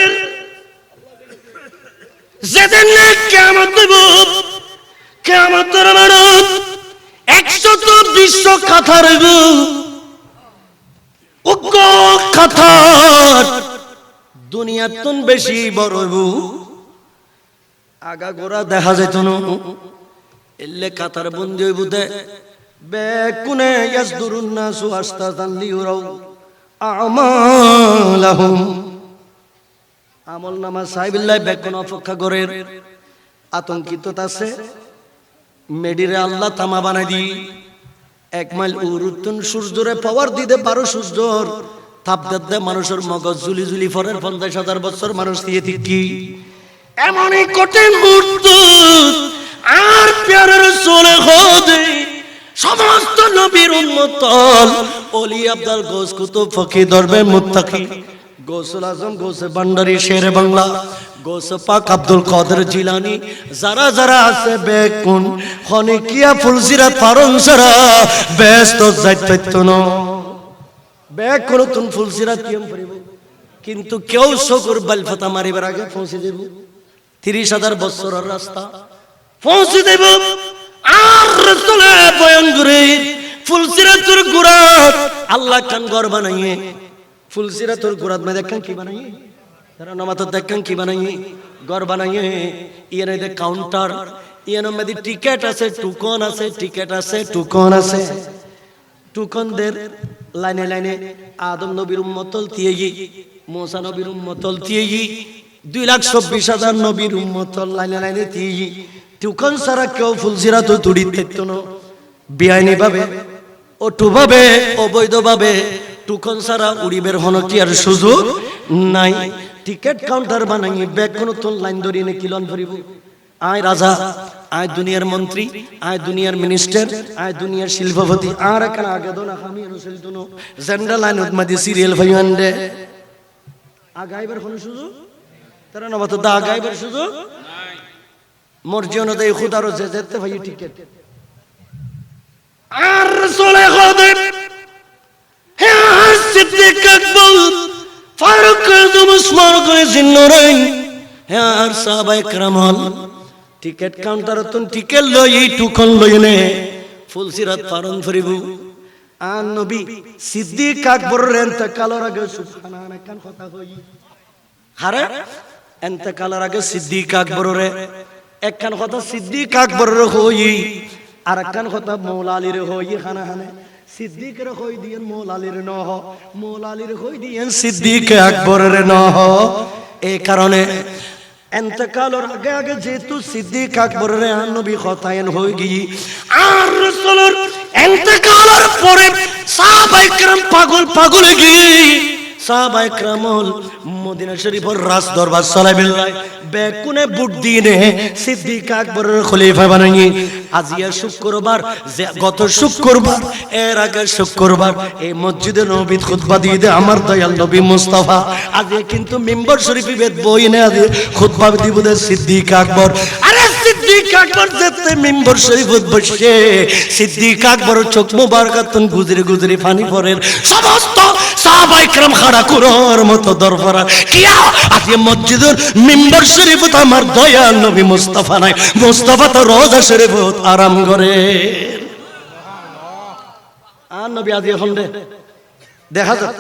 যেদিন কিয়ামত দেব কিয়ামতের মানত 120 কাথার উগ্র কাথার দুনিয়াতন বেশি বড় আগা গোড়া দেখা যেত না এলে কাতার বন্দি হইব দে বেকুনে ইয়াসদুরুন নাসু আস্তাযান লিউরাউ আমালাহুম আমল নামা সাহেবিল্লাহ বেকন অপেক্ষা করে আতঙ্কিত আছে মেডিরে আল্লাহ তামা বানাই দি 1 মাইল উরুতুন সূর্যরে পাওয়ার দিতে পারো সূর্যর তাপ দিতে মানুষের মগজ জুলি জুলি ফরের 50,000 বছর মানুষ দিয়ে কি এমনই কঠিন মুহূর্ত আর প্যারের চলে খোদে সমস্ত নবীর উম্মত ওলি আব্দুল গৌস কুতুব ফকি দরবে মুত্তাকি গৌসুল আজম গৌসে ভান্ডারী শেরে বাংলা গৌসে পাক আব্দুল কাদের জিলানী যারা যারা আছে বেকুন খনিকিয়া ফুলসিরাত ফারনসরা ব্যস্ত যাইত ন বেকুন তুন ফুলসিরাত কিয়ম পড়িব কিন্তু কেউ শকুর বালফতা মারিবার আগে পৌঁছে দেব 30,000 বছরের রাস্তা পৌঁছে দেব আর রাসূলে বয়ান করে ফুলসিরাতুর গুরাত আল্লাহ কান ঘর বানাইয়ে ফুলসিরাতুর গুরাত মে দেখেন কি বানাইয়ে তারা নামাত দেখেন কি বানাইয়ে ঘর বানাইয়ে ইয়ানে দে কাউন্টার ইয়ানে মে টিকেট আছে টুকন আছে টিকেট আছে টুকন আছে টুকনদের লাইনে লাইনে আদম নবীর উম্মতল তিয়েগি মুসা নবীর উম্মতল তিয়েগি 2,24,000 নবীর উম্মতল লাইনে লাইনে তিয়েগি টুকন সারা কেউ ফুলসিরাত তুড়ি দেখতো না বেআইনি ভাবে অটুভাবে অবৈধভাবে টুকন সারা উড়িবের হনো কি আর সুযোগ নাই টিকেট কাউন্টার বানাই ব্যাগ কোন তোল লাইন ধরি নে কিলন ভরিব আয় রাজা আয় দুনিয়ার মন্ত্রী আয় দুনিয়ার মিনিস্টার আয় দুনিয়ার শিল্পপতি আর কেন আগে দো না আমি রসুল দুনো জেন্ডা লাইন উৎমাদি সিরিয়াল ভাইয়ান্ডে আগাইবার কোন সুযোগ তারা না মত দা আগাইবার সুযোগ নাই মর্জি অনুযায়ী খুদারও যে যেতে ভাই টিকেট আর রাসূলে খোদে হে সিদ্দিক আকবর ফারুক আযম উসমান গনি জিন্নুরাইন হে আর সাহাবায়ে کرام টিকেট কাউন্টার তুন টিকেট লই টুকন লইনে ফুলসিরাত ফারন ফরিবু আর নবী সিদ্দিক আকবরের ইন্তেকালের আগে সুবহানাল্লাহ কান কথা হই হারে ইন্তেকালের আগে সিদ্দিক আকবরের একখান কথা সিদ্দিক আকবরের হই আর একখান কথা মৌলা আলীর হই খানা খানে সিদ্দিকের হই দিয়েন মৌলা আলীর নহ মৌলা আলীর হই দিয়েন সিদ্দিক আকবরের নহ এই কারণে ইন্তেকালের আগে আগে যেহেতু সিদ্দিক আকবরের নবী খতায়েন হই গই আর রাসূলের ইন্তেকালের পরে সাহাবায়ে کرام পাগল পাগল গই সাহাবায়ে کرام মদিনা শরীফের রাজ দরবার সালাবিল্লাহ বেকুনে বুট দিয়ে সিদ্দিক আকবরের খলিফা বানাই আজিয়া শুক্রবার যে গত শুক্রবার এর আগে শুক্রবার এই মসজিদে নববীতে খুতবা দিয়ে দে আমার দয়াল নবী মুস্তাফা আজ কিন্তু মিম্বর শরীফে বেদ বই না আজ খুতবা দিব দে সিদ্দিক আকবর আরে সিদ্দিক আকবর যেতে মিম্বর শরীফে বসে সিদ্দিক আকবর চোখ মুবারকাতুন গুজরে গুজরে পানি পড়ের সমস্ত সাহাবায়ে کرام খাড়া করার মতো দরবারা কিয়া আজ মসজিদের মিম্বর শরীফে আমার দয়াল নবী মুস্তাফা নাই মুস্তাফা তো রোজা শরীফে আরাম করে আর নবী আজ এখন দেখা যায়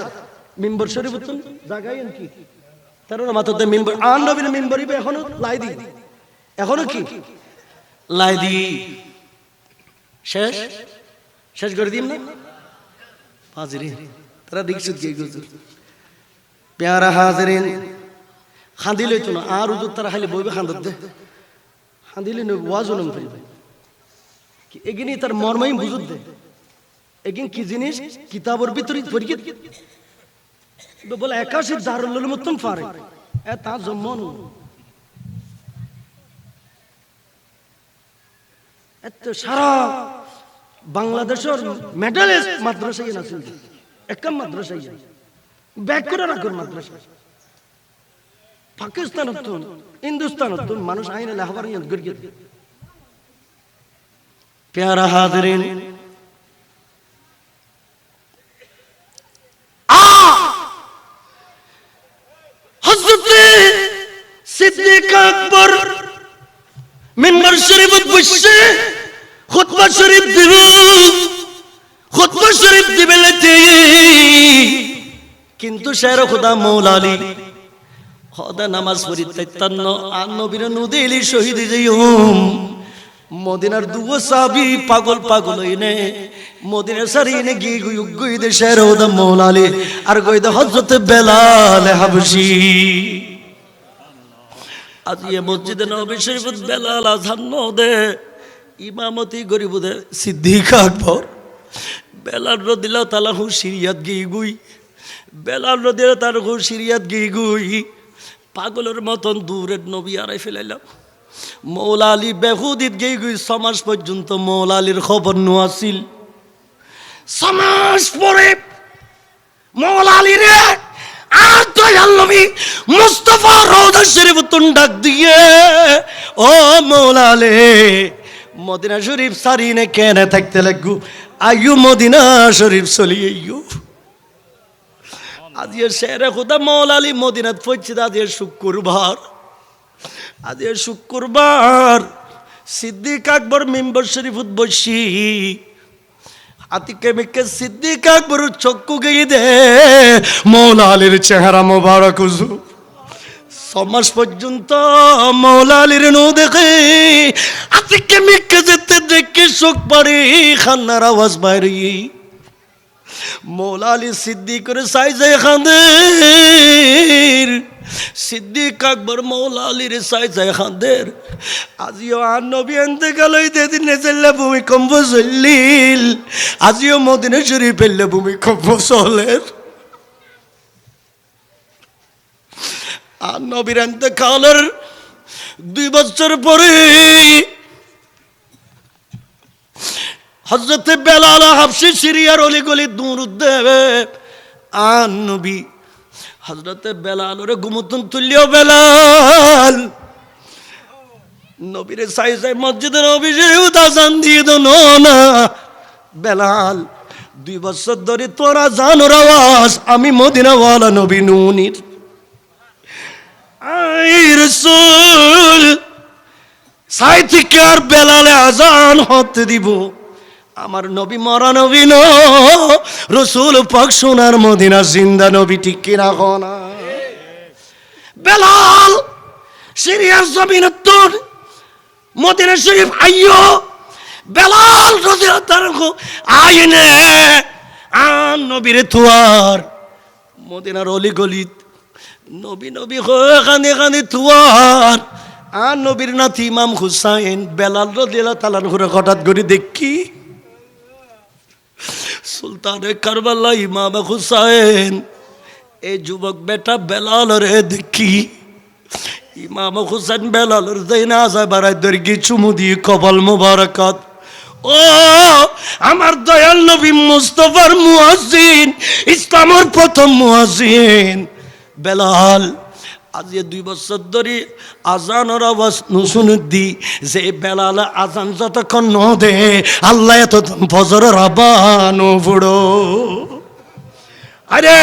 মিম্বর শরীফে তো জায়গায় কি তার মাথাতে মিম্বর আর নবীর মিম্বরই এখনো লাই দি এখনো কি লাই দি শেষ শেষ করে দিম না হাজিরিন তারা দেখছো কি গুজর প্যারা হাজিরিন খান্দিলে তো না আর উজুর তারা খালি বইবে খান্দত দে খান্দিলে নয় ওয়াজও নাম ফেলবে এগিনি তার মর্মাই বুঝুত দে এগিন কি জিনিস কিতাবের ভিতরে পরিচিত বলে 81 দারুল মতন পারে এ তা জম্মন এত সারা বাংলাদেশের মেডালিস্ট মাদ্রাসায় নাছিল একম মাদ্রাসায় ব্যাক করে রাখুন মাদ্রাসা পাকিস্তান হতুন হিন্দুস্তান হতুন মানুষ আইনে লেখাবার ইয়াদ করিয়ে প্যারা হাজিরিন হযরত সিদ্দিক আকবর মিম্বর শরীফে বসে খুতবা শরীফ দিব খুতবা শরীফ দিবেলেতে কিন্তু শের খোদা মৌলা আলী খোদা নামাজ পড়িতে তন্ন আর নবীর নুদিলি শহীদ যাইম মদিনার দুও সাহাবী পাগল পাগল হইনে মদিনা সারিনে গি গুই দে শের খোদা মৌলা আলী আর কই দে হযরত বেলাল হাবশী আজ এ মসজিদে নববী শরীফত বেলাল আযান দে ইমামতি গরিবুদে সিদ্দিক আকবর বেলাল রাদিয়াল্লাহু তাআলা হু সিরিয়াত গই গুই বেলাল রাদিয়াল্লাহু তাআলা হু সিরিয়াত গই গুই পাগলের মতন দূরের নবী আড়াই ফেলাইলাম মৌলা আলী বেহুদিত গই গুই সমাজ পর্যন্ত মৌলা আলীর খবর নোয়াছিল সমাজ পরে মৌলা আলী রে আর দয়াল নবী মুস্তাফা রওজা শরীফ তুন ডাক দিয়ে ও মৌলা আলী মদিনা শরীফ সারিনে কেনে থাকতে লাগু আইয়ু মদিনা শরীফ চলিয়েইয়ু আজকে শেরে খুদা মৌলা আলী মদিনাত পৌঁছে আজকে শুক্রবার সিদ্দিক আকবর মিম্বর শরীফত বসি আতিকে মিকে সিদ্দিক আকবর চক্ষু গিয়ে দে মৌলা আলীর চেহারা মোবারক হুজুর সমাজ পর্যন্ত মৌলা আলীর নো দেখে আতিকে মিকে যেতে দেখে শোক পারে খান্নার আওয়াজ বাইরে মৌলা আলী সিদ্দিক করে সাইজে খান্দের সিদ্দিক আকবর মৌলা আলীর সাইজে খান্দের আজিও আর নবী ইন্তেকাল হইতে দিনে চললে ভূমিকম্প চলিল আজিও মদিনা শরীফ পেলে ভূমিকম্প চলের আর নবীর ইন্তেকালের 2 বছর পরে হযরতে বেলাল হাবশী সিরিয়ার অলিগলি দূরত দেবে আর নবী হযরতে বেলালের গুমতন তুল্য বেলাল নবীর সাইজে মসজিদের নবী শরীফ আযান দিয়ে দনো না বেলাল 2 বছর ধরে তোরা জানোর আওয়াজ আমি মদিনাওয়ালা নবী নুনির আই রাসূল সাই থেকে আর বেলালে আযান হতে দিব আমার নবী মরা নবী ন রাসূল পাক সোনার মদিনা জিন্দা নবী ঠিক কিনা না বেলাল সিরিয়ার জমিনে তোর মদিনা শরীফ আইয়ো বেলাল রাদিয়াল্লাহু তাআলা আইনে আন নবীর তুয়ার মদিনার অলি গলিত নবী নবী খানে খানে তুয়ার আর নবীর নাতি ইমাম হুসাইন বেলাল রাদিয়াল্লাহু তাআলা হঠাৎ করে দেখি সুলতানে কারবালা ইমাম হুসাইন এই যুবক বেটা বেলাল রে দেখি ইমাম হুসাইন বেলালের জানাজা বাড়াই দরগি চুমু দিয়ে কপাল মোবারকাত ও আমার দয়াল নবী মুস্তাফার মুয়াজ্জিন ইসলামের প্রথম মুয়াজ্জিন বেলাল আজ 2 বছর ধরে আজানের আওয়াজ শুনুদি যে বেলাল আজান যতক্ষণ ন দে আল্লাহ এত ফজরের আবান ফুড়ো আরে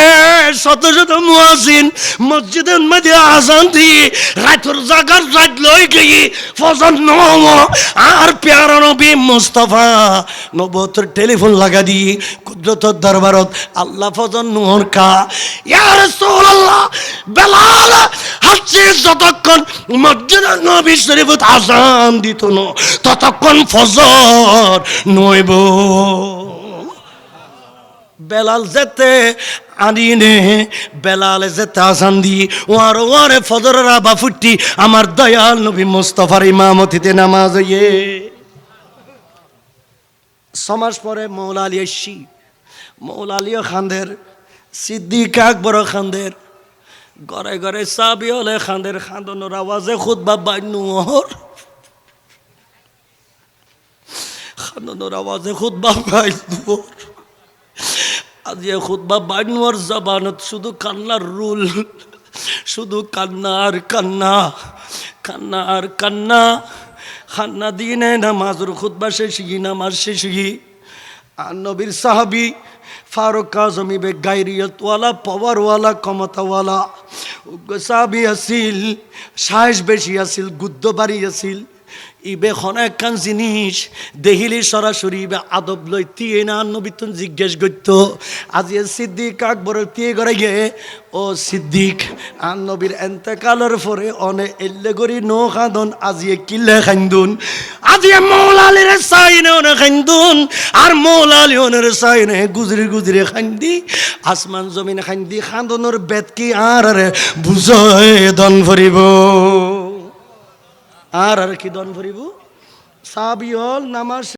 শত শত মুয়াজ্জিন মসজিদের মধ্যে আজান দিয়ে রাতের জাগার রাত লই গিয়ে ফজর নম আর প্যারা নবী মুস্তাফা নবুয়তের টেলিফোন লাগা দিয়ে কুদরতের দরবারত আল্লাহ ফজর নূর কা ইয়া রাসূলুল্লাহ বেলাল হাসছে যতক্ষণ মসজিদের নবী শরীফত আজান দিত না ততক্ষণ ফজর নইব বেলাল যেতে আনিনে বেলাল যেতে আসান দি ওয়ার ওয়ারে ফজরের আবা ফুটি আমার দয়াল নবী মুস্তাফার ইমামতিতে নামাজ হইয়ে সমাজ পরে মৌলা আলী এসি মৌলা আলীও খান্দের সিদ্দিক আকবর খান্দের ঘরে ঘরে সাবি হলে খান্দের খান্দনোর আওয়াজে খুতবা বাইনুর খান্দনোর আওয়াজে খুতবা বাইনুর আজ খুতবা বানুয়ার জবানত শুধু কান্নার রুল শুধু কান্না আর কান্না কান্না আর কান্না খান্না দিনে নামাজের খুতবা শেষ গি নামাজ শেষ গি আর নবীর সাহাবি ফারুক আজমি বে গায়রিয়তওয়ালা পাওয়ারওয়ালা ক্ষমতাওয়ালা সাহাবি আসিল সাহস বেশি আসিল গুদ্দ বাড়ি আসিল ইবে খন একখান জিনিস দেহিলি সরাসরি ইবে আদব লই তিয়ে না নবীতন জিজ্ঞেস করত আজ সিদ্দিক আকবর তিয়ে করে গে ও সিদ্দিক আর নবীর এন্তেকালের পরে অনে এল্লে গরি নো খাদন আজিয়ে কিল্লে খাইন্দুন আজিয়ে মৌলা আলীর সাইনে অনে খাইন্দুন আর মৌলা আলী অনের সাইনে গুজরি গুজরি খাইন্দি আসমান জমিন খাইন্দি খাদনের বেদ কি আর বুঝয় দন ভরিব আর কি দন ভরিব সাবিয়ল নামাজ